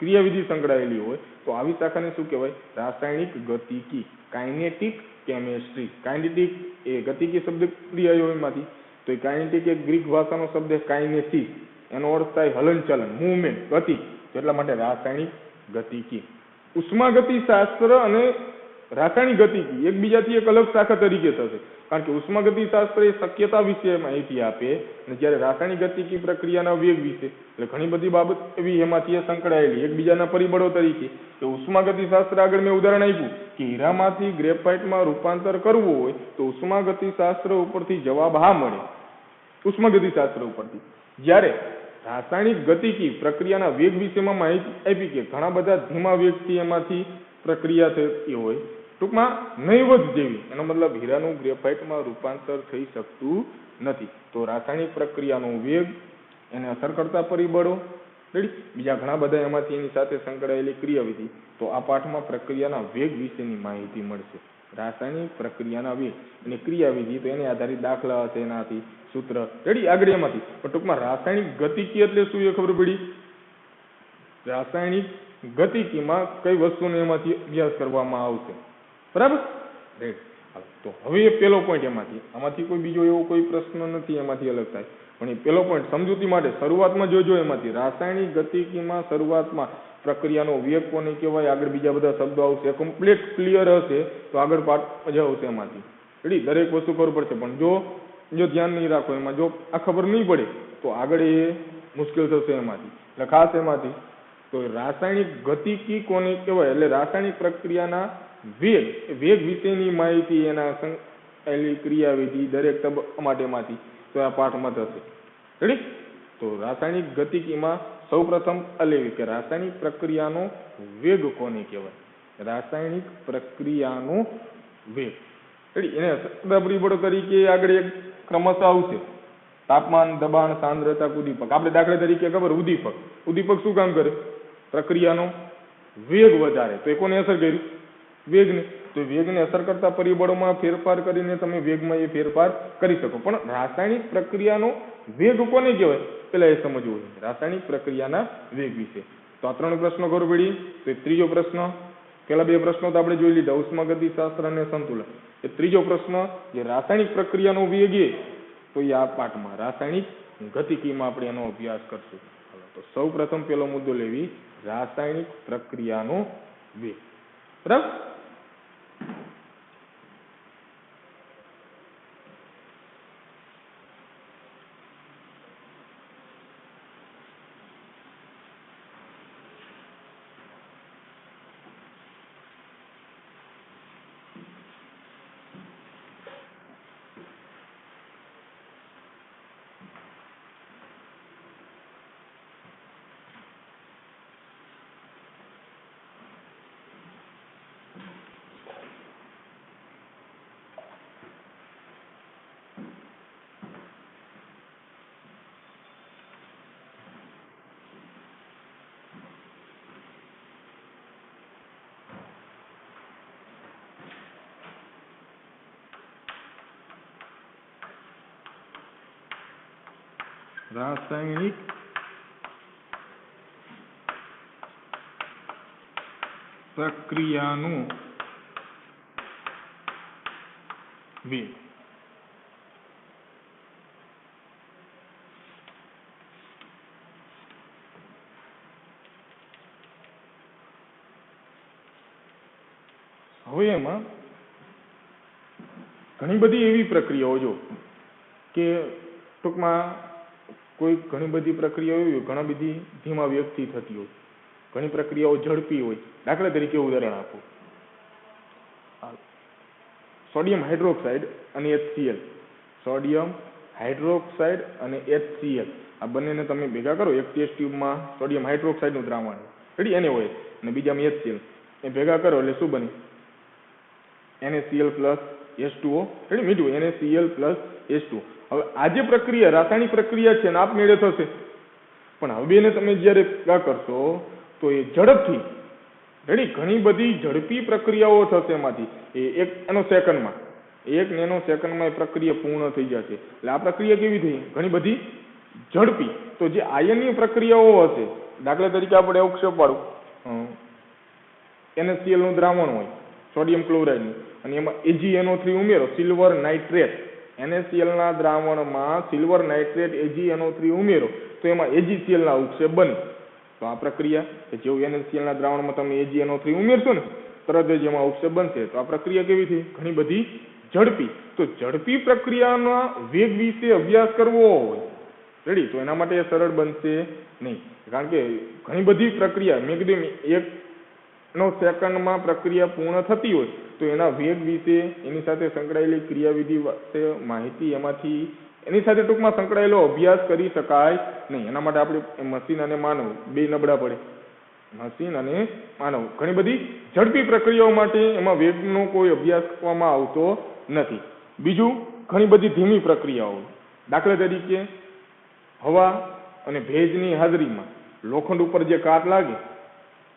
Speaker 1: ક્રિયાવિધિ સંકળાયેલી હોય તો આવી શાખાને શું કહેવાય? રાસાયણિક ગતિકી. Kinetic chemistry. કાઇનેટિક એ ગતિકી શબ્દ ક્રિયાઓમાંથી, તો એ કાઇનેટિક એક ગ્રીક ભાષાનો શબ્દ કાઇનેસિસ, એનો અર્થ થાય હલનચલન, મૂવમેન્ટ, ગતિ. એટલા માટે રાસાયણિક ગતિકી. ઉષ્માગતિશાસ્ત્ર અને રાસાયણિક ગતિકી એકબીજાથી એક અલગ શાખા તરીકે થશે, કારણ કે ઉષ્માગતિશાસ્ત્ર એ શક્યતા વિશે માહિતી આપે અને જ્યારે રાસાયણિક ગતિકી પ્રક્રિયાના વેગ વિશે, એટલે ઘણી બધી બાબત એવી એમાંથી સંકળાયેલી એકબીજાના પરિબળો તરીકે. કે ઉષ્માગતિશાસ્ત્ર આગળ મેં ઉદાહરણ આપ્યું કે હીરામાંથી ગ્રેફાઇટમાં રૂપાંતર કરવું હોય તો ઉષ્માગતિશાસ્ત્ર ઉપરથી જવાબ હા મળે, ઉષ્માગતિશાસ્ત્ર ઉપરથી. જ્યારે રાસાયણિક ગતિકી પ્રક્રિયાના વેગ વિશેમાં માહિતી આપી કે ઘણા બધા ધીમા વેગથી એમાંથી પ્રક્રિયા થતી હોય, ટૂંકમાં નહીવત જેવી, એનો મતલબ હીરાનું ગ્રેફાઇટમાં રૂપાંતર થઈ શકતું નથી. તો રાસાયણિક પ્રક્રિયાનો વેગ, એને અસર કરતા પરિબળો, બીજા ઘણા બધા એમાંથી એની સાથે સંકળાયેલી ક્રિયાવિધિ. તો આ પાઠમાં પ્રક્રિયાના વેગ વિશેની માહિતી મળશે. રાસાયણિક પ્રક્રિયાના વેગ અને ક્રિયાવિધિ, તો એને આધારિત દાખલા હશે, એનાથી સૂત્ર, રેડી? આગળ એમાંથી. પણ ટૂંકમાં રાસાયણિક ગતિકી એટલે શું એ ખબર પડી? રાસાયણિક ગતિકીમાં કઈ વસ્તુનો એમાંથી અભ્યાસ કરવામાં આવશે, બરાબર? તો હવે એ પેલો પોઈન્ટ આમાંથી કોઈ બીજો એવો કોઈ પ્રશ્ન નથી એમાંથી અલગ થાય, પણ એ પેલો પોઈન્ટ સમજૂતી માટે શરૂઆતમાં જોજો. એમાંથી રાસાયણિક ગતિકીમાં શરૂઆતમાં પ્રક્રિયાનો વેગ કોને કહેવાય, આગળ બીજા બધા શબ્દો આવશે. કમ્પ્લીટ ક્લિયર હશે તો આગળ પાઠ મજા આવશે એમાંથી. રેડી? દરેક વસ્તુ ખબર પડશે, પણ જો ધ્યાન નહીં રાખો એમાં, જો આ ખબર નહીં પડે તો આગળ એ મુશ્કેલ થશે એમાંથી. એટલે ખાસ એમાંથી તો રાસાયણિક ગતિકી કોને કહેવાય, એટલે રાસાયણિક પ્રક્રિયાના વેગ વિશેની માહિતી, એના સંકળાયેલી ક્રિયાવિધિ દરેક તબક્કા માટેમાંથી તો આ પાઠમાં થશે. રેડી? તો રાસાયણિક ગતિકીમાં સૌપ્રથમ લેવી કે રાસાયણિક પ્રક્રિયાનો વેગ કોને કહેવાય? રાસાયણિક પ્રક્રિયાનો વેગ. રેડી? એને પરિબળો તરીકે આગળ એક ક્રમશઃ આવશે: તાપમાન, દબાણ, સાંદ્રતા, ઉદ્દીપક. આપણે દાખલા તરીકે ખબર, ઉદ્દીપક શું કામ કરે? પ્રક્રિયાનો વેગ વધારે. તો એ કોને અસર કરી? વેગને. તો વેગને અસર કરતા પરિબળોમાં ફેરફાર કરીને તમે વેગમાં એ ફેરફાર કરી શકો. પણ રાસાયણિક પ્રક્રિયાનો વેગ કોને કહેવાય પેલા એ સમજવું છે, રાસાયણિક પ્રક્રિયાના વેગ વિશે. તો આ 3 પ્રશ્નો ખબર પડી. તો ત્રીજો પ્રશ્ન, પેલા 2 પ્રશ્નો તો આપણે જોઈ લીધા, ઉષ્માગતિશાસ્ત્ર અને સંતુલન. એ ત્રીજો પ્રશ્ન જે રાસાયણિક પ્રક્રિયાનો વેગ એ, તો એ આ પાઠમાં રાસાયણિક ગતિકીમાં આપણે એનો અભ્યાસ કરશું. તો સૌ પ્રથમ પેલો મુદ્દો લેવી, રાસાયણિક પ્રક્રિયાનો વેગ, બરાબર? રાસાયણિક પ્રક્રિયાનું વેગ. હવે એમાં ઘણી બધી એવી પ્રક્રિયાઓ જો કે ટૂંકમાં કોઈ ઘણી બધી પ્રક્રિયાઓ એવી ઘણા બધી ધીમા વેગથી થતી હોય, ઘણી પ્રક્રિયાઓ ઝડપી હોય. દાખલા તરીકે ઉદાહરણ આપો, સોડિયમ હાઇડ્રોક્સાઇડ અને HCl. સોડિયમ હાઇડ્રોક્સાઇડ અને HCl આ બંનેને તમે ભેગા કરો, એક ટેસ્ટ ટ્યુબમાં સોડિયમ હાઇડ્રોક્સાઇડનું દ્રાવણ રેડી એને હોય અને બીજામાં HCl, એ ભેગા કરો એટલે શું બને? NaCl પ્લસ H2O રેડી મીઠું NaCl પ્લસ H2O. હવે આ જે પ્રક્રિયા રાસાયણિક પ્રક્રિયા છે ને આપમેળે થશે, પણ હવે એને તમે જ્યારે ભેગા કરશો તો એ ઝડપથી રેડી ઘણી બધી ઝડપી પ્રક્રિયાઓ થશે એમાંથી. એક એનો સેકન્ડમાં, 1 નેનો સેકન્ડમાં એ પ્રક્રિયા પૂર્ણ થઈ જશે. એટલે આ પ્રક્રિયા કેવી થઈ? ઘણી બધી ઝડપી. તો જે આયનીય પ્રક્રિયાઓ હશે, દાખલા તરીકે આપણે અવક્ષેપવાળું NaCl નું દ્રાવણ હોય સોડિયમ ક્લોરાઇડનું અને એમાં AgNO3 ઉમેરો, સિલ્વર નાઇટ્રેટ, NaCl ના દ્રાવણમાં સિલ્વર નાઇટ્રેટ AgNO3 ઉમેરો તો એમાં AgCl ના ઉત્સેપ બને. તો આ પ્રક્રિયા કે જેવું NaCl ના દ્રાવણમાં તમે AgNO3 ઉમેરશો ને તરત જ એમાં ઉત્સેપ બનશે. તો આ પ્રક્રિયા કેવી થઈ? ઘણી બધી ઝડપી. તો ઝડપી પ્રક્રિયાના વેગ વિશે અભ્યાસ કરવો હોય રેડી તો એના માટે સરળ બનશે નહીં, કારણ કે ઘણી બધી પ્રક્રિયા મેં કીધું 1 સેકન્ડમાં પ્રક્રિયા પૂર્ણ થતી હોય તો એના વેગ વિશે, એની સાથે સંકળાયેલી ક્રિયાવિધિ વિશે માહિતી એમાંથી એની સાથે ટૂંકમાં સંકળાયેલો અભ્યાસ કરી શકાય નહીં. એના માટે આપણે મશીન અને માનવ બે નબળા પડે. મશીન અને માનવ ઘણી બધી ઝડપી પ્રક્રિયાઓ માટે એમાં વેગનો કોઈ અભ્યાસ કરવામાં આવતો નથી. બીજું, ઘણી બધી ધીમી પ્રક્રિયાઓ, દાખલા તરીકે હવા અને ભેજની હાજરીમાં લોખંડ ઉપર જે કાટ લાગે,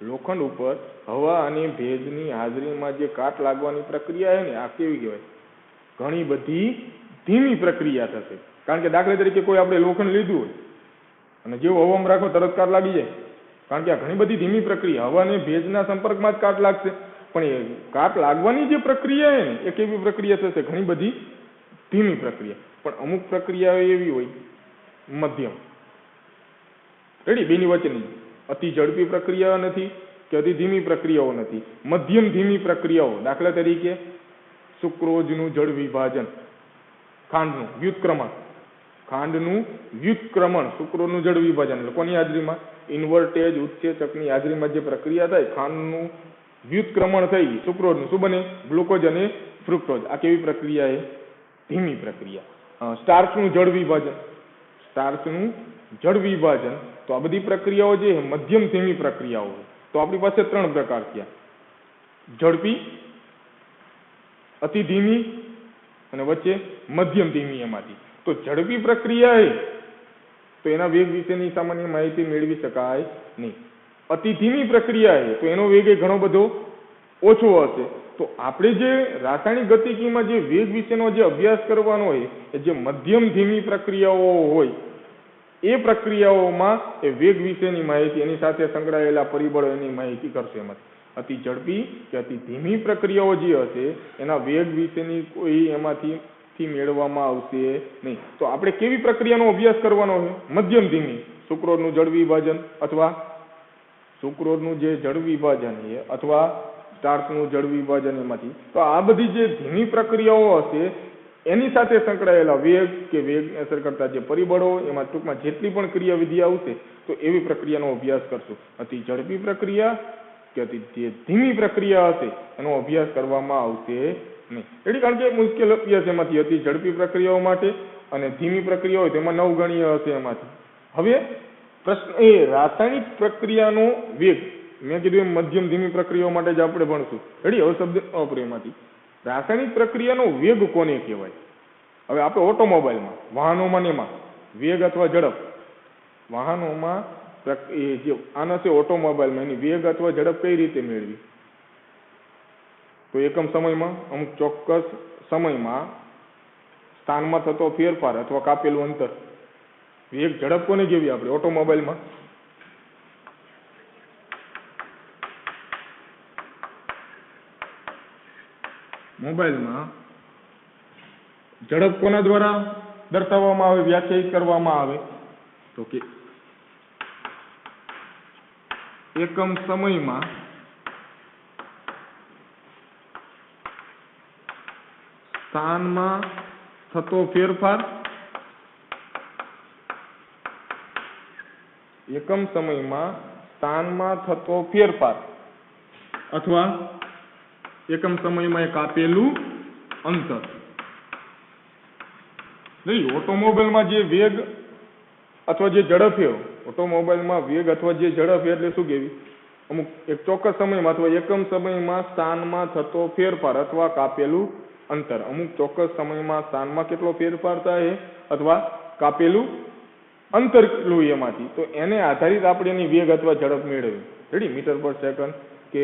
Speaker 1: લોખંડ ઉપર હવા અને ભેજની હાજરીમાં જે કાટ લાગવાની પ્રક્રિયા છે ને આ કેવી કહેવાય? ઘણી બધી ધીમી પ્રક્રિયા થશે. કારણ કે દાખલા તરીકે કોઈ આપણે લોખંડ લીધું હોય અને જેવું હવામાં રાખો તરત કાટ લાગી જાય, કારણ કે આ ઘણી બધી ધીમી પ્રક્રિયા, હવા અને ભેજના સંપર્કમાં જ કાટ લાગશે. પણ એ કાટ લાગવાની જે પ્રક્રિયા છે ને એ કેવી પ્રક્રિયા થશે? ઘણી બધી ધીમી પ્રક્રિયા. પણ અમુક પ્રક્રિયાઓ એવી હોય મધ્યમ રેડી, બેની વચ્ચેની અતિ ઝડપી પ્રક્રિયાઓ નથી કે અતિ ધીમી પ્રક્રિયાઓ નથી, મધ્યમ ધીમી પ્રક્રિયાઓ. દાખલા તરીકે સુક્રોઝનું જળ વિભાજન, ખાંડનું વ્યુત્ક્રમણ, ખાંડનું વ્યુત્ક્રમણ, સુક્રોઝનું જળ વિભાજન એટલે કોની હાજરીમાં? ઇન્વર્ટેજ ઉત્સેચકની હાજરીમાં જે પ્રક્રિયા થાય, ખાંડનું વ્યુત્ક્રમણ થઈ સુક્રોઝનું શું બને? ગ્લુકોઝ અને ફ્રુક્ટોઝ. આ કેવી પ્રક્રિયા છે? ધીમી પ્રક્રિયા. સ્ટાર્ચનું જળ વિભાજન, સ્ટાર્ચનું જળ વિભાજન. તો આ બધી પ્રક્રિયાઓ જે મધ્યમ ધીમી પ્રક્રિયાઓ. તો આપણી પાસે 3 પ્રકાર થયા: ઝડપી, અતિ ધીમી અને વચ્ચે મધ્યમ ધીમી. એમાંથી તો ઝડપી પ્રક્રિયા એ તો એના વેગ વિશેની સામાન્ય માહિતી મેળવી શકાય નહીં. અતિ ધીમી પ્રક્રિયા એ તો એનો વેગ ઘણો બધો ઓછો હશે. તો આપણે જે રાસાયણિક ગતિકીમાં જે વેગ વિશેનો જે અભ્યાસ કરવાનો હોય એ જે મધ્યમ ધીમી પ્રક્રિયાઓ હોય એ પ્રક્રિયાઓમાં એ વેગ વિશેની માહિતી, એની સાથે સંકળાયેલા પરિબળો એની માહિતી કરશે. એમાંથી અતિ ઝડપી કે અતિ ધીમી પ્રક્રિયાઓ જે હશે એના વેગ વિશેની કોઈ એમાંથી મેળવવામાં આવશે નહીં. તો આપણે કેવી પ્રક્રિયાનો અભ્યાસ કરવાનો છે? મધ્યમ ધીમી, સુક્રોઝનું જળ વિભાજન અથવા સુક્રોઝનું જે જળ વિભાજન છે અથવા સ્ટાર્ચનું જળ વિભાજન એમાંથી. તો આ બધી જે ધીમી પ્રક્રિયાઓ હશે એની સાથે સંકળાયેલા વેગ કે વેગ અસર કરતા જે પરિબળો, એમાં ટૂંકમાં જેટલી પણ ક્રિયાવિધિ આવશે તો એવી પ્રક્રિયાનો અભ્યાસ કરશું. અતિ ઝડપી પ્રક્રિયા કે અતિ જે ધીમી પ્રક્રિયા હશે એનો અભ્યાસ કરવામાં આવશે નહીં. એટલે કારણ કે મુશ્કેલ અભ્યાસ એમાંથી અતિ ઝડપી પ્રક્રિયાઓ માટે અને ધીમી પ્રક્રિયા હોય તેમાં 9 ગણીય હશે એમાંથી. હવે પ્રશ્ન એ રાસાયણિક પ્રક્રિયાનો વેગ, મેં કીધું એમ મધ્યમ ધીમી પ્રક્રિયાઓ માટે જ આપણે ભણશું રેડી. હવે શબ્દ વાપરીએ એમાંથી રાસાયણિક પ્રક્રિયાનો વેગ કોને કહેવાય? હવે આપણે ઓટોમોબાઈલમાં, વાહનોમાં એમાં વેગ અથવા ઝડપ, વાહનોમાં જે આના છે ઓટોમોબાઈલમાં એની વેગ અથવા ઝડપ કઈ રીતે મેળવી? તો એકમ સમયમાં, અમુક ચોક્કસ સમયમાં સ્થાનમાં થતો ફેરફાર અથવા કાપેલું અંતર વેગ ઝડપ કોને કેવી આપણે ઓટોમોબાઈલમાં? મોબાઈલમાં ઝડપ કોના દ્વારા દર્શાવવામાં આવે, વ્યાખ્યાયિત કરવામાં આવે? તો કે એકમ સમયમાં સ્થાનમાં થતો ફેરફાર, એકમ સમયમાં સ્થાનમાં થતો ફેરફાર અથવા એકમ સમયમાં એક આપેલું અંતર. નહીં, ઓટોમોબાઈલમાં જે વેગ અથવા જે ઝડપ છે, ઓટોમોબાઈલમાં વેગ અથવા જે ઝડપ એટલે શું કહેવી? અમુક એક ચોક્કસ સમયમાં અથવા એકમ સમયમાં સ્થાનમાં થતો ફેરફાર અથવા કાપેલું અંતર. અમુક ચોક્કસ સમયમાં સ્થાનમાં કેટલો ફેરફાર થાય અથવા કાપેલું અંતર કેટલું એમાંથી, તો એને આધારિત આપણે એની વેગ અથવા ઝડપ મેળવી. રેડી? મીટર પર સેકન્ડ કે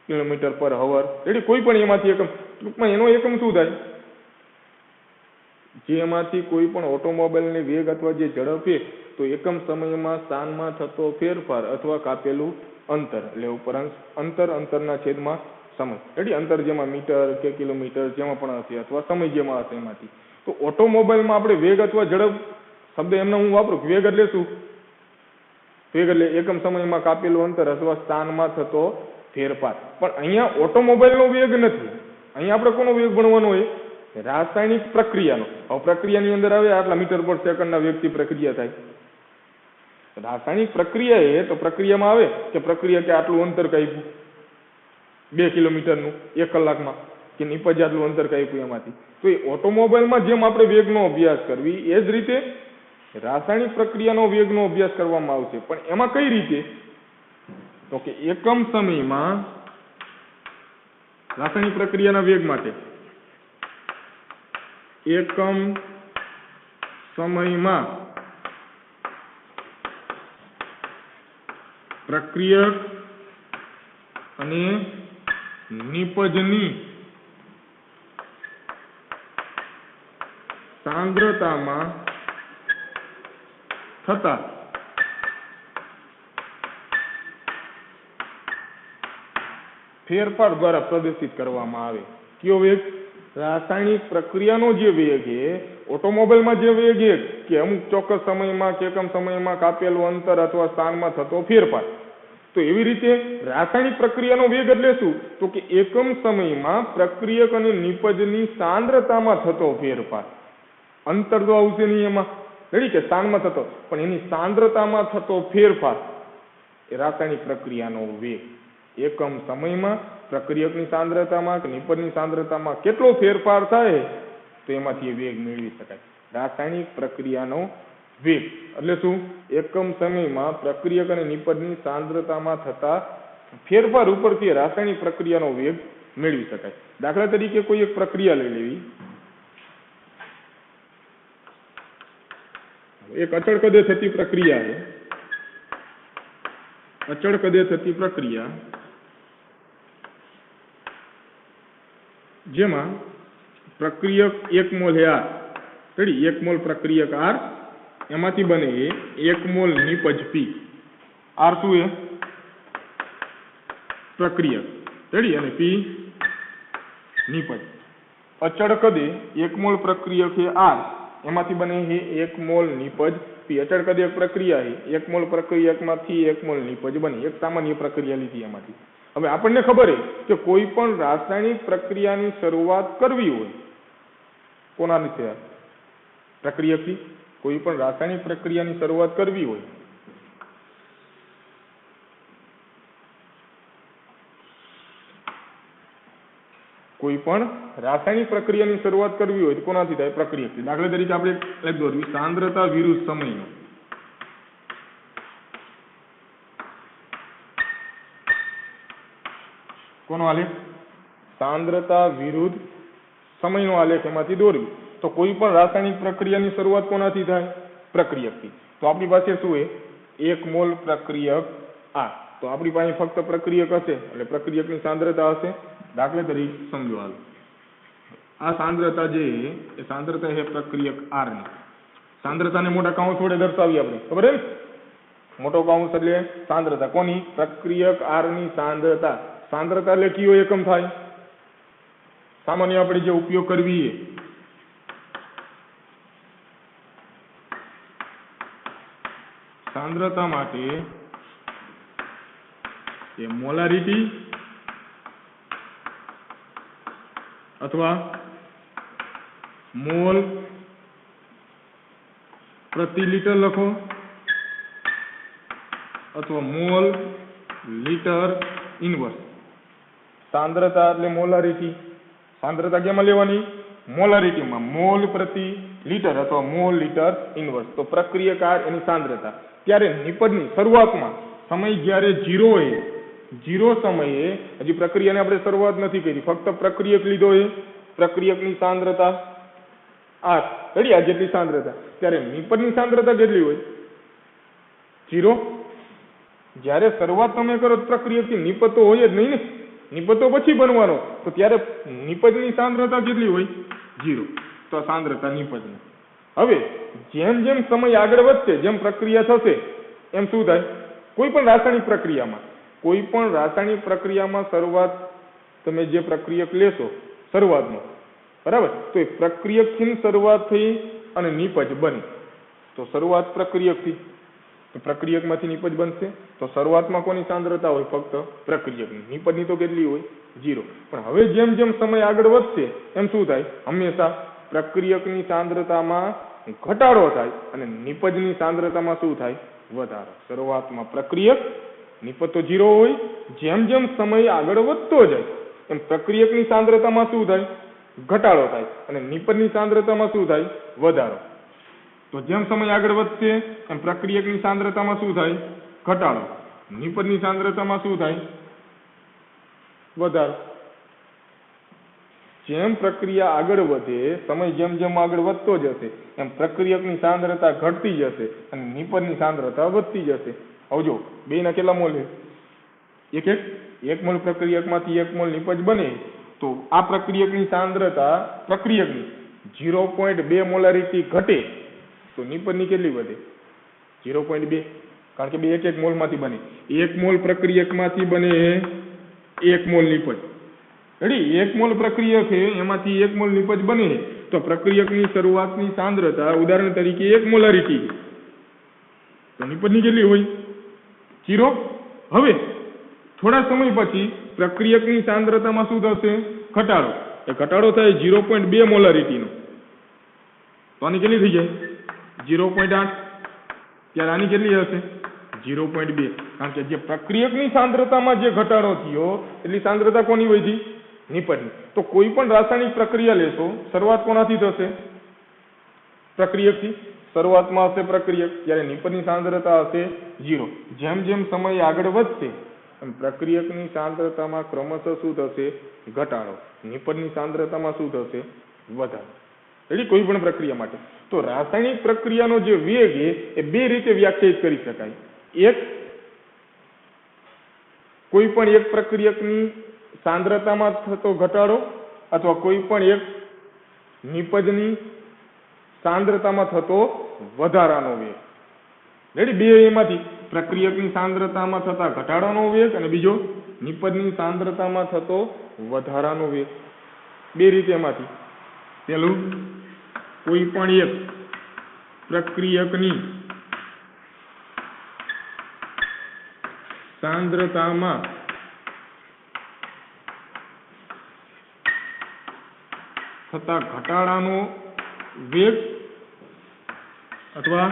Speaker 1: કિલોમીટર પર અવર, રેડી? કોઈ પણ એમાંથી એકમ, ટૂંકમાં એનો એકમ શું થાય? જેમાંથી કોઈ પણ ઓટોમોબાઈલની વેગ અથવા જે ઝડપ છે, તો એકમ સમયમાં સ્થાનમાં થતો ફેરફાર અથવા કાપેલું અંતર, એટલે ઉપરાંશ અંતર, અંતરના છેદમાં સમય. રેડી? અંતર જેમાં મીટર કે કિલોમીટર જેમાં પણ હશે અથવા સમય જેમાં હશે એમાંથી. તો ઓટોમોબાઈલમાં આપણે વેગ અથવા ઝડપ શબ્દ એમને હું વાપરું. વેગ એટલે શું? વેગ એટલે એકમ સમયમાં કાપેલું અંતર અથવા સ્થાનમાં થતો ફેરફાર. પણ અહીંયા ઓટોમોબાઈલનો વેગ નથી. અહીંયા આપણે કોનો વેગ ભણવાનો હોય? રાસાયણિક પ્રક્રિયાનો. હવે પ્રક્રિયાની અંદર આવે આટલા મીટર પર સેકન્ડના વેગથી પ્રક્રિયા થાય. રાસાયણિક પ્રક્રિયા એ તો પ્રક્રિયામાં આવે કે પ્રક્રિયા કે આટલું અંતર કાપ્યું 2 કિલોમીટરનું 1 કલાકમાં, કે નિપજ આટલું અંતર કાપ્યું એમાંથી. તો એ ઓટોમોબાઈલમાં જેમ આપણે વેગનો અભ્યાસ કરવી એ જ રીતે રાસાયણિક પ્રક્રિયાનો વેગનો અભ્યાસ કરવામાં આવશે. પણ એમાં કઈ રીતે? તો કે એકમ સમયમાં રાસાયણિક પ્રક્રિયાના વેગ માટે એકમ સમયમાં પ્રક્રિયક અને નિપજની સાંદ્રતામાં થતા ફેરફાર દ્વારા પ્રદર્શિત કરવામાં આવે. કયો વેગ? રાસાયણિક પ્રક્રિયાનો જે વેગ છે, ઓટોમોબાઈલમાં જે વેગ છે કે અમુક ચોક્કસ સમયમાં કે એકમ સમયમાં કાપેલું અંતર અથવા સ્થાનમાં થતો ફેરફાર. તો એવી રીતે રાસાયણિક પ્રક્રિયાનો વેગ એટલે શું? તો કે એકમ સમયમાં પ્રક્રિયક અને નિપજની સાંદ્રતામાં થતો ફેરફાર. અંતર તો આવશે નહીં એમાં, રેડી? કે સ્થાનમાં થતો, પણ એની સાંદ્રતામાં થતો ફેરફાર એ રાસાયણિક પ્રક્રિયાનો વેગ. એકમ સમયમાં પ્રક્રિયકની સાંદ્રતામાં કે નિપજની સાંદ્રતામાં કેટલો ફેરફાર થાય તો એમાંથી એ વેગ મેળવી શકાય. રાસાયણિક પ્રક્રિયાનો વેગ એટલે શું? એકમ સમયમાં પ્રક્રિયક અને નિપજની સાંદ્રતામાં થતા ફેરફાર ઉપરથી રાસાયણિક પ્રક્રિયાનો વેગ મેળવી શકાય. દાખલા તરીકે કોઈ એક પ્રક્રિયા લઈ લેવી. એક અચળ કદે થતી પ્રક્રિયા છે. અચળ કદે થતી પ્રક્રિયા જેમાં પ્રક્રિયક 1 મોલ છે R, રેડી? 1 મોલ પ્રક્રિયક R, એમાંથી બને 1 મોલ નિપજ P. R શું છે? પ્રક્રિયક, રેડી? અને P નિપજ. અચળ કદે 1 મોલ પ્રક્રિયક છે R, એમાંથી બને છે 1 મોલ નિપજ P. અચળ કદે એક પ્રક્રિયા છે, 1 મોલ પ્રક્રિયકમાંથી 1 મોલ નિપજ બને. એક સામાન્ય પ્રક્રિયા લીધી એમાંથી. હવે આપણને ખબર છે કે કોઈ પણ રાસાયણિક પ્રક્રિયાની શરૂઆત કરવી હોય, કોનાની છે? પ્રક્રિયકથી. કોઈ પણ રાસાયણિક પ્રક્રિયાની શરૂઆત કરવી હોય કોઈ પણ રાસાયણિક પ્રક્રિયાની શરૂઆત કરવી હોય તો કોનાથી થાય? પ્રક્રિયકથી. દાખલા તરીકે આપણે લખી દોરવી સાંદ્રતા વિરુદ્ધ સમયનો. કોનો આલેખ? સાંદ્રતા વિરુદ્ધ સમયનો આલેખ એમાંથી દોરવી. તો કોઈ પણ રાસાયણિક પ્રક્રિયાની શરૂઆત કોનાથી થાય? પ્રક્રિયકથી. તો આપણી પાસે શું છે? 1 મોલ પ્રક્રિયક R. તો આપણી પાસે ફક્ત પ્રક્રિયક હશે એટલે પ્રક્રિયકની સાંદ્રતા હશે. દાખલા તરીકે સમજો, હાલ આ સાંદ્રતા જે એ સાંદ્રતા છે પ્રક્રિયક R ની. सांद्रताने मोटा काउंस वडे दर्शावी आपणे खबर है मोटो काउंस એટલે सांद्रता कोनी प्रक्रियक R ની सांद्रता सांद्रता એટલે કયો એકમ થાય સામાન્ય આપણે જે ઉપયોગ કરવી છે सांद्रता માટે એ મોલારિટી अथवा मोल प्रति लीटर लखो अथवा मोल लीटर इनवर्स सांद्रता એટલે मोलारिटी सांद्रता केमां लेवानी मोलारिटी में मोल प्रति लीटर अथवा मोल लीटर इनवर्स तो प्रक्रियकार एनी सांद्रता त्यारे निपजनी शरूआतमां समय ज्यारे 0 होय 0 समये हजी प्रक्रियाने आपणे शरूआत नथी करी फक्त प्रक्रियक लीधो है प्रक्रियकनी सांद्रता R रेडी आ जेटली सांद्रता त्यारे निपजनी सांद्रता केटली होय 0 ज्यारे शरूआत तमे करो प्रक्रियकथी निपज तो होय ज नहीं ने निपज तो पछी बनवानो तो त्यारे निपजनी सांद्रता केटली होय 0 तो सांद्रता निपजनी हवे जेम जेम समय आगळ वधशे जेम प्रक्रिया थशे एम शुं थाय कोईपण रासायणिक प्रक्रियामां शरूआत तमे जे प्रक्रियक लेशो शरूआतमां बराबर तो ए प्रक्रियकथी शरूआत थई अने निपज बनी तो शरूआत प्रक्रियकथी तो प्रक्रियकमांथी निपज बनशे तो शरूआतमां कोनी सांद्रता होय फक्त प्रक्रियकनी निपजनी तो केटली होय 0 पण हवे जेम जेम समय आगळ वधशे एम शुं थाय हमेशा प्रक्रियकनी सांद्रतामां घटाडो थाय अने निपजनी सांद्रतामां शुं थाय वधारो शरूआतमां प्रक्रियक निपज तो 0 होय जेम जेम समय आगळ वधतो जाय एम प्रक्रियकनी सांद्रतामां शुं थाय घटाडो थाय अने निपजनी सांद्रतामां शुं थाय वधारो तो जेम समय आगळ वधशे एम प्रक्रियकनी सांद्रतामां शुं थाय घटाडो निपजनी सांद्रतामां शुं थाय वधारो जेम प्रक्रिया आगळ वधे समय जेम जेम आगळ वधतो जशे एम प्रक्रियकनी सांद्रता घटती जशे अने निपजनी सांद्रता वधती जशे હવે જો બેના કેટલા મોલ છે એક મોલ પ્રક્રિયકમાંથી 1 મોલ નિપજ બને તો આ પ્રક્રિયકની સાંદ્રતા પ્રક્રિયકની 0.2 મોલારિટી ઘટે તો નિપજની કેટલી વધે 0.2 કારણ કે બે એક મોલમાંથી બને 1 મોલ પ્રક્રિયકમાંથી બને 1 મોલ નિપજ રેડી 1 મોલ પ્રક્રિયક છે એમાંથી 1 મોલ નિપજ બને તો પ્રક્રિયકની શરૂઆતની સાંદ્રતા ઉદાહરણ તરીકે 1 મોલારિટી તો નિપજની કેટલી હોય 0 હવે થોડા સમય પછી પ્રક્રિયકની સાંદ્રતામાં શું થશે ઘટાડો એ ઘટાડો થાય 0.2 મોલારિટીનો તો આની કેટલી થઈ જાય 0.8 ત્યારે આની કેટલી હશે 0.2 કારણ કે જે પ્રક્રિયકની સાંદ્રતામાં જે ઘટાડો થયો એટલી સાંદ્રતા કોની વધી નિપજની તો કોઈ પણ રાસાયણિક પ્રક્રિયા લેશો શરૂઆત કોનાથી થશે પ્રક્રિયકથી શરૂઆતમાં હશે પ્રક્રિયક જ્યારે નિપજની સાંદ્રતા હશે 0 જેમ જેમ સમય આગળ વધશે એમ પ્રક્રિયકની સાંદ્રતામાં ક્રમશઃ શું થશે ઘટાડો નિપજની સાંદ્રતામાં શું થશે વધારો એટલે કોઈ પણ પ્રક્રિયા માટે તો રાસાયણિક પ્રક્રિયાનો જે વેગ છે એ બે રીતે વ્યાખ્યાયિત કરી શકાય એક કોઈ પણ એક પ્રક્રિયકની સાંદ્રતામાં થતો ઘટાડો અથવા કોઈ પણ એક નિપજની सांद्रतामां थतो वधारानो वेग रेडी बे एमांथी प्रक्रियकनी सांद्रतामां थता घटाडानो वेग अने बीजो निपजनी सांद्रतामां थतो वधारानो वेग बे रीते एमांथी पेलुं कोई पण एक प्रक्रियकनी सांद्रतामां थता घटाडानो वेग अथवा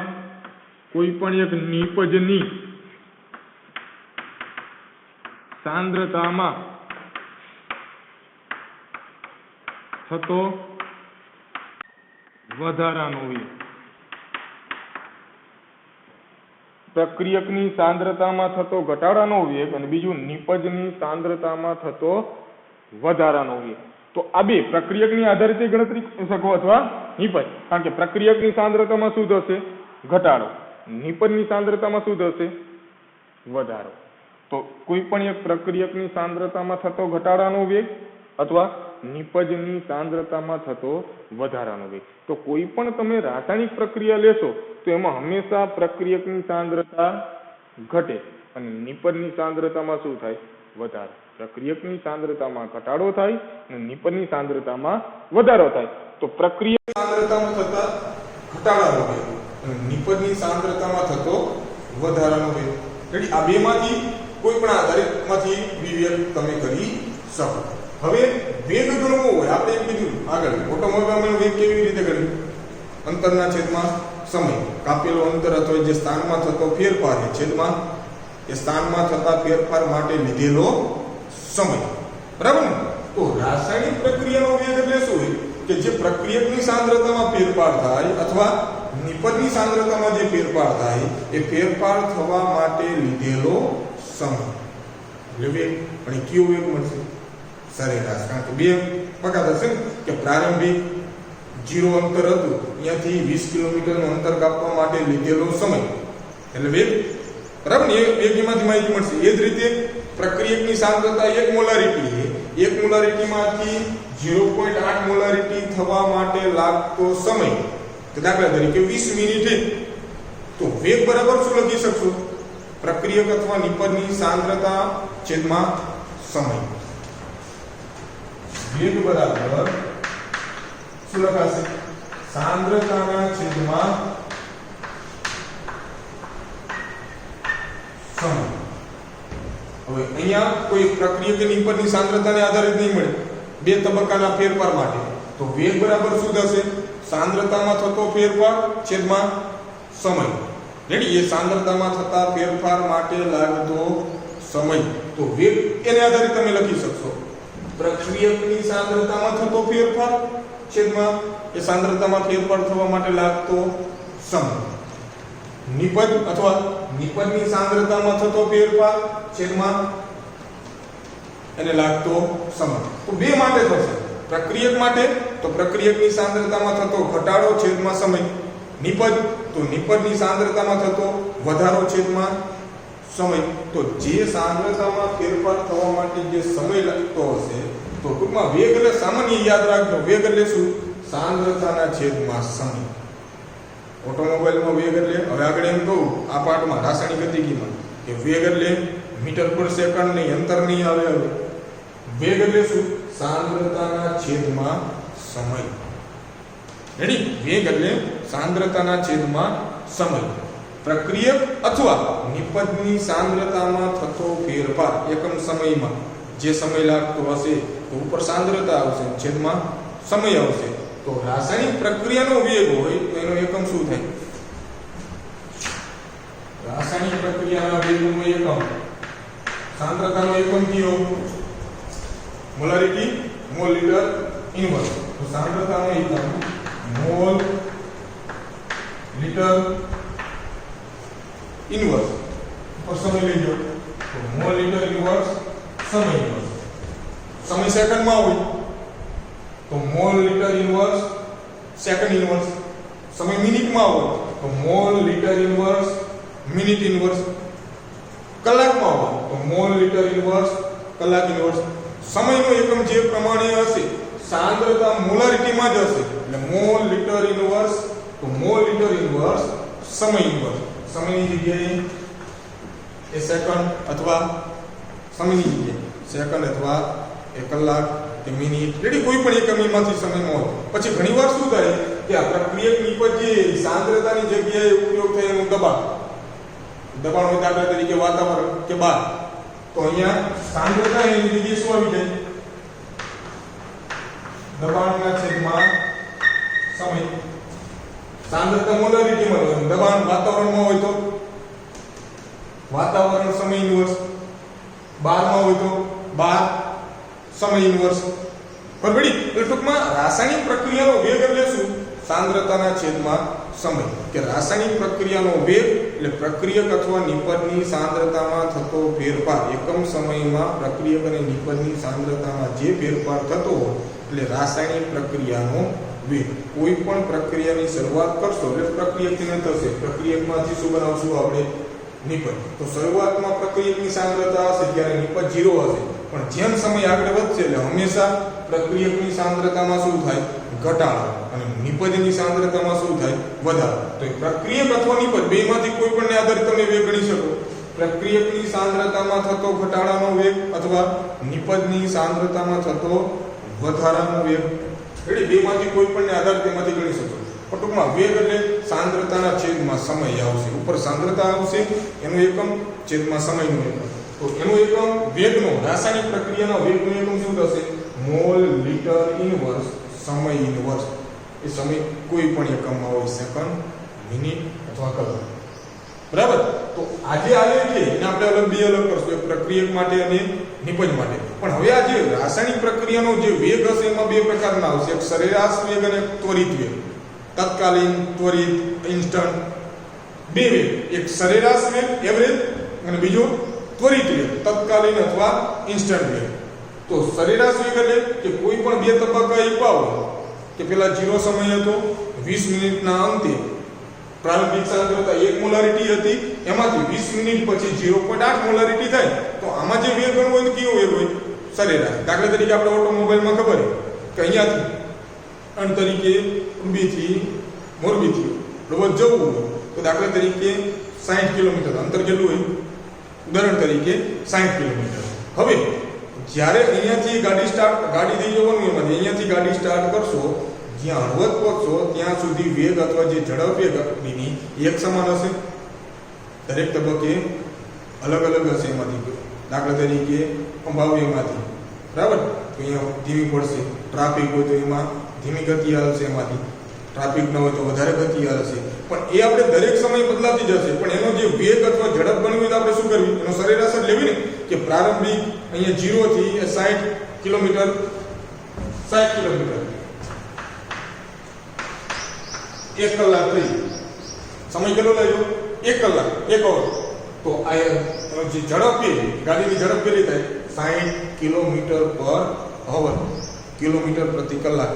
Speaker 1: कोई पण एक निपजनी सांद्रतामां थतो वधारानो वेग प्रक्रियकनी सांद्रतामां थतो घटाडानो वेग अने बीजुं निपजनी सांद्रतामां थतो वधारानो वेग तो आ बे प्रक्रियकनी आधारित गणतरी કરી શકો અથવા નિપજ કારણ કે પ્રક્રિયકની સાંદ્રતામાં શું થશે ઘટાડો નિપજની સાંદ્રતામાં શું થશે વધારો તો કોઈ પણ એક પ્રક્રિયકની સાંદ્રતામાં થતો ઘટાડાનો વેગ અથવા નિપજની સાંદ્રતામાં થતો વધારાનો વેગ. તો કોઈ પણ તમે રાસાયણિક પ્રક્રિયા લેશો તો એમાં હંમેશા પ્રક્રિયકની સાંદ્રતા ઘટે અને નિપજની સાંદ્રતામાં શું થાય? વધારો. પ્રક્રિયકની સાંદ્રતામાં ઘટાડો થાય અને નિપજની સાંદ્રતામાં વધારો થાય. તો પ્રક્રિયક સાંદ્રતામાં થતા ઘટાડાનો વેગ અને નિપજની સાંદ્રતામાં થતો વધારાનો વેગ. એટલે આ બેમાંથી કોઈ પણ આધારિતમાંથી વિવેક તમે કરી શકો. હવે વેગ ગણવો હોય, આપણે એમ કીધું આગળ ઓટોમોબાઈલનો વેગ કેવી રીતે ગણ્યું? અંતરના છેદમાં સમય, કાપેલો અંતર અથવા જે સ્થાનમાં થતો ફેરફાર એ છેદમાં એ સ્થાનમાં થતા ફેરફાર માટે લીધેલો સમય. બરાબર ને? તો રાસાયણિક પ્રક્રિયાનો વેગ એટલે શું હોય કે જે પ્રક્રિયકની સાંદ્રતામાં ફેરફાર થાય અથવા નિપજની સાંદ્રતામાં જે ફેરફાર થાય એ ફેરફાર થવા માટે લીધેલો સમય. એટલે વેગ. અને કયો વેગ મળશે? સરેરાશ. કારણ કે બે વખત હશે કે પ્રારંભિક 0 અંતર હતું ત્યાંથી 20 કિલોમીટરનું અંતર કાપવા માટે લીધેલો સમય એટલે વેગ. બરાબર ને? એ વેગમાંથી માહિતી મળશે. એ જ રીતે પ્રક્રિયકની સાંદ્રતા 1 મોલારિટી છે. 1 મોલારિટીમાંથી 0.8 મોલારિટી થવા માટે લાગતો સમય દાખલા તરીકે 20 મિનિટ છે. તો વેગ બરાબર શું લખી શકશો? પ્રક્રિયક અથવા નિપજની સાંદ્રતા છેદમાં સમય. વેગ બરાબર શું લખાશે? સાંદ્રતાના છેદમાં સમય. હવે અહીંયા કોઈ પ્રક્રિયક કે નિપજની સાંદ્રતાને આધારિત નહીં મળે. બે તબક્કાના ફેરફાર માટે તો વેગ બરાબર શું થશે? સાંદ્રતામાં થતો ફેરફાર છેદમાં સમય. રેડી? એ સાંદ્રતામાં થતા ફેરફાર માટે લાગતો સમય. તો વેગ એને આધારિત તમે લખી શકશો પ્રક્રિયકની સાંદ્રતામાં થતો ફેરફાર છેદમાં એ સાંદ્રતામાં ફેરફાર થવા માટે લાગતો સમય. નિપજ અથવા નિપજની સાંદ્રતામાં થતો ફેરફાર છેદમાં એને લાગતો સમય. તો બે માટે થશે. પ્રક્રિયક માટે તો પ્રક્રિયકની સાંદ્રતામાં થતો ઘટાડો છેદમાં સમય. નિપજ તો નિપજની સાંદ્રતામાં થતો વધારો છેદમાં સમય. તો જે સાંદ્રતામાં ફેરફાર થવા માટે જે સમય લાગતો હશે તો ટૂંકમાં વેગ એટલે સામાન્ય યાદ રાખજો. વેગ એટલે શું? સાંદ્રતાના છેદમાં સમય. ઓટોમોબાઈલમાં વેગ એટલે હવે આગળ એમ કહું આ પાઠમાં રાસાયણિક ગતિકીમાં કે વેગ એટલે મીટર પર સેકન્ડ નહીં, અંતર નહીં આવે. હવે વેગ એટલે શું? સાંદ્રતાના છેદમાં સમય. રેડી? વેગ એટલે સાંદ્રતાના છેદમાં સમય. પ્રક્રિયક અથવા નિપજની સાંદ્રતામાં થતો ફેરફાર એકમ સમયમાં જે સમય લાગતો હશે તો ઉપર સાંદ્રતા આવશે છેદમાં સમય આવશે. તો રાસાયણિક પ્રક્રિયાનો વેગ હોય તો એનો એકમ શું થાય? રાસાયણિક પ્રક્રિયાના વેગનો એકમ સાંદ્રતાનો એકમ કયો? Molarity, mall litre inverse. તો સાંદ્રતાનો એકમ મોલ લીટર ઇન્વર્સ. ઉપર સમય લેજો તો મોલ લીટર ઇન્વર્સ સમય ઇન્વર્સ. સમય સેકન્ડમાં હોય તો mall litre inverse second inverse. સમય મિનિટમાં હોય તો mall litre inverse minute inverse. કલાકમાં હોય તો મોલ લીટર ઇન્વર્સ કલાક ઇન્વર્સ. સમયનો એકમ જે પ્રમાણે હશે સાંદ્રતા મોલારિટીમાં જ હશે એટલે મોલ લીટર ઇન્વર્સ તો મોલ લીટર ઇન્વર્સ સમય ઇન્વર્સ. સમયની જગ્યાએ એ સેકન્ડ અથવા સમયની જગ્યાએ સેકન્ડ અથવા એ કલાક કે મિનિટ રેડી કોઈ પણ એકમ એમાંથી સમયમાં હોય. પછી ઘણીવાર શું થાય કે આ પ્રક્રિયક નિપજ જે સાંદ્રતાની જગ્યાએ ઉપયોગ થાય એનું દબાણ હોય દાખલા તરીકે વાતાવરણ કે બહાર તો અહીંયા સાંદ્રતા એની જગ્યાએ શું આવી જાય? દબાણના છેદમાં સમય. સાંદ્રતા મોલારિટીમાં હોય દબાણ વાતાવરણમાં હોય તો વાતાવરણ સમય ઇન્વર્સ. બહારમાં હોય તો બહાર સમય ઇન્વર્સ. બરાબર? એટલે ટૂંકમાં રાસાયણિક પ્રક્રિયાનો વેગ એટલે શું? સાંદ્રતાના છેદમાં સમય. કે રાસાયણિક પ્રક્રિયાનો વેગ એટલે પ્રક્રિયક અથવા નિપજની સાંદ્રતામાં થતો ફેરફાર એકમ સમયમાં પ્રક્રિયક અને નિપજની સાંદ્રતામાં જે ફેરફાર થતો હોય એટલે રાસાયણિક પ્રક્રિયાનો વેગ. કોઈ પણ પ્રક્રિયાની શરૂઆત કરશો એટલે પ્રક્રિયકથી થશે. પ્રક્રિયકમાંથી શું બનાવશું આપણે?
Speaker 2: નિપજ. તો શરૂઆતમાં પ્રક્રિયકની સાંદ્રતા હશે ત્યારે નિપજ 0 હશે, પણ જેમ સમય આગળ વધશે એટલે હંમેશા પ્રક્રિયકની સાંદ્રતામાં શું થાય? ઘટાડો, અને નિપજની સાંદ્રતામાં શું થાય? વધારો. તો એ પ્રક્રિયક અથવા નિપજ બેમાંથી કોઈ પણને આધારે તમે વેગ ગણી શકો. પ્રક્રિયકની સાંદ્રતામાં થતો ઘટાડાનો વેગ અથવા નિપજની સાંદ્રતામાં થતો વધારાનો વેગ, એટલે બેમાંથી કોઈ પણને આધારે તેમાંથી ગણી શકો. પણ ટૂંકમાં વેગ એટલે સાંદ્રતાના છેદમાં સમય આવશે. ઉપર સાંદ્રતા આવશે એનો એકમ છેદમાં સમયનો એકમ. તો એનો એકમ વેગનો, રાસાયણિક પ્રક્રિયાનો વેગનો એકમ શું થશે? મોલ લીટર ઇનવર્સ સમય ઇનવર્સ. એ સમય કોઈ પણ એકમમાં હોય, સેકન્ડ, મિનિટ અથવા કલાક. બરાબર. તો આજે આલેખ છે એને આપણે બે અલગ કરશું, એક પ્રક્રિયક માટે અને નિપજ માટે. પણ હવે આ જે રાસાયણિક પ્રક્રિયાનો જે વેગ હશે એમાં બે પ્રકારના આવશે, એક સરેરાશ વેગ અને એક ત્વરિત વેગ. તત્કાલીન, ત્વરિત, ઇન્સ્ટન્ટ, બે વેગ. એક સરેરાશ વેગ એવરેજ અને બીજો ત્વરિત વેગ તત્કાલીન અથવા ઇન્સ્ટન્ટ વેગ. તો સરેરાશ વેગ એટલે કે કોઈ પણ બે તબક્કા આપ્યા હોય કે પેલા 0 સમય હતો, 20 મિનિટના અંતે પ્રારંભિક સાંદ્રતા 1 મોલારિટી હતી, એમાંથી 20 મિનિટ પછી 0.8 મોલારિટી થાય, તો આમાં જે વેગ ગણવો હોય કેવો વેગ હોય? સરેરાશ. દાખલા તરીકે આપણે ઓટોમોબાઈલમાં ખબર કે અહીંયાથી અણ તરીકે ઉંબીથી મોરબીથી રોજ જવું હોય તો દાખલા તરીકે 60 કિલોમીટર અંતર કેટલું હોય? ઉદાહરણ તરીકે 60 કિલોમીટર. હવે જ્યારે અહીંયાથી ગાડી થઈ જવાનું એમાંથી અહીંયાથી ગાડી સ્ટાર્ટ કરશો, જ્યાં હળવદ પહોંચશો ત્યાં સુધી વેગ અથવા જે ઝડપ વેગની એક સમાન હશે? દરેક તબક્કે અલગ અલગ હશે. એમાંથી દાખલા તરીકે અંબાવીમાંથી બરાબર તો અહીંયા ધીમી પડશે, ટ્રાફિક હોય તો એમાં ધીમી ગતિ હાલશે, એમાંથી ટ્રાફિક ન હોય તો વધારે ગતિ હાલશે. પણ એ આપણે દરેક સમય બદલાતી જશે, પણ એનો જે વેગ અથવા ઝડપ બનવી તો આપણે શું કરવી? એનો સરેરાશ જ લેવી ને, કે પ્રારંભિક અહીંયા 0 થી 60 કિલોમીટર 60 કિલોમીટર 1 કલાક થઈ. સમય કેટલો લાગ્યો? 1 કલાક, 1 અવર. તો આ એનો જે ઝડપ છે, ગાડીની ઝડપ કેટલી થાય? 60 કિલોમીટર પર અવર, કિલોમીટર પ્રતિ કલાક.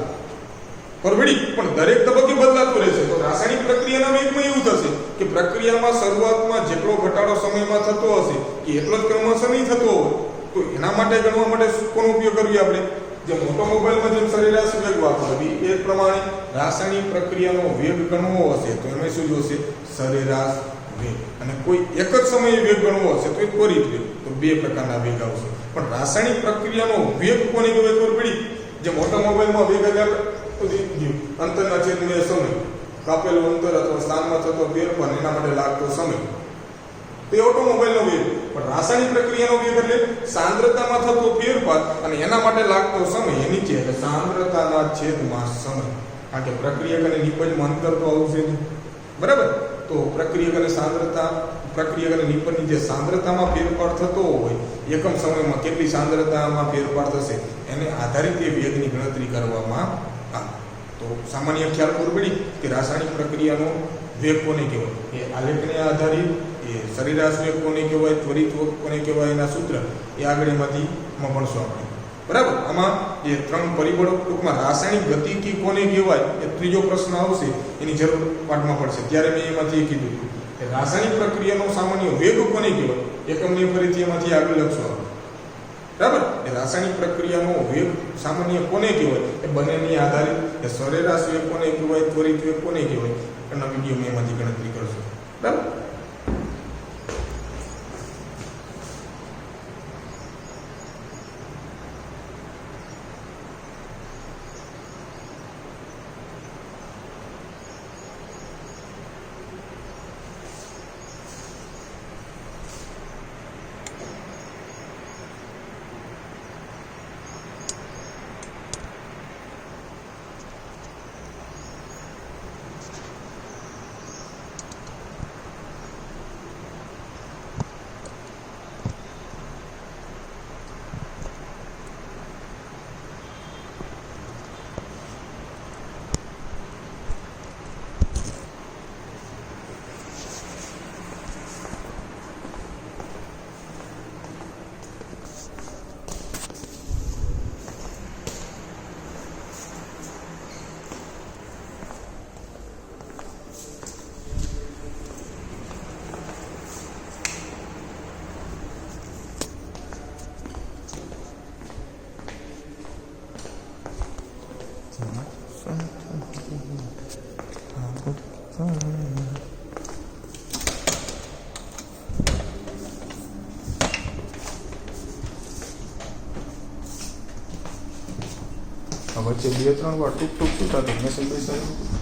Speaker 2: પરવડી. પણ દરેક તબક્કે બદલાતું રહેશે. તો રાસાયણિક પ્રક્રિયાના વેગમાં એવું થશે કે પ્રક્રિયામાં શરૂઆતમાં જેટલો ઘટાડો સમયમાં થતો હશે એ એટલો જ ક્રમશઃ નહીં થતો હોય. તો એના માટે ગણવા માટે કોનો ઉપયોગ કરવી આપણે? જે ઓટોમોબાઈલમાં જેમ સરેરાશ વેગ વાપરવી એ પ્રમાણે રાસાયણિક પ્રક્રિયાનો વેગ ગણવો હશે તો એમાં શું જોશે? સરેરાશ વેગ. અને કોઈ એક જ સમયે વેગ ગણવો હશે તો એ ત્વરિત વેગ. તો બે પ્રકારના વેગ આવશે. પણ રાસાયણિક પ્રક્રિયાનો વેગ કોને કહેવાય? ખબર પડી? જેમ ઓટોમોબાઈલમાં વેગ એટલે અંતરના છેદમાં સમય, કાપેલું અંતર અથવા સ્થાનમાં થતો ફેરફાર એના માટે લાગતો સમય, તે ઓટોમોબાઈલનો વેગ. પણ રાસાયણિક પ્રક્રિયાનો વેગ એટલે સાંદ્રતામાં થતો ફેરફાર અને એના માટે લાગતો સમય એ નીચે, એટલે સાંદ્રતાના છેદમાં સમય. કારણ કે પ્રક્રિયક અને નિપજમાં અંતર તો આવશે જ. બરાબર. તો પ્રક્રિયક અને નિપજની જે સાંદ્રતામાં ફેરફાર થતો હોય, એકમ સમયમાં કેટલી સાંદ્રતામાં ફેરફાર થશે એને આધારિત એ વેગની ગણતરી કરવામાં આવે. તો સામાન્ય ખ્યાલ ખબર પડી કે રાસાયણિક પ્રક્રિયાનો વેગ કોને કહેવાય? એ આલેખને આધારિત, એ સરેરાશ વેગ કોને કહેવાય, ત્વરિત વેગ કોને કહેવાય, એના સૂત્ર એ આગળ એમાં ભણશું આપણે. બરાબર. આમાં એ 3 પરિબળો, ટૂંકમાં રાસાયણિક ગતિકી કોને કહેવાય એ ત્રીજો પ્રશ્ન આવશે, એની જરૂર પાઠમાં પડશે ત્યારે મેં એમાંથી કીધું કે રાસાયણિક પ્રક્રિયાનો સામાન્ય વેગ કોને કહેવાય, એકમને ફરીથી એમાંથી આગળ લખશું. બરાબર. એ રાસાયણિક પ્રક્રિયાનો વેગ સામાન્ય કોને કહેવાય એ બંનેની આધારિત, એ સરેરાશ વેગ કોને કહેવાય, ત્વરિત વેગ કોને કહેવાય એના વિડીયોમાં એમાંથી ગણતરી કરશું. બરાબર. આ વચ્ચે 2-3 વાર ટૂંક શું થતું મેસેજ બેસાડ્યો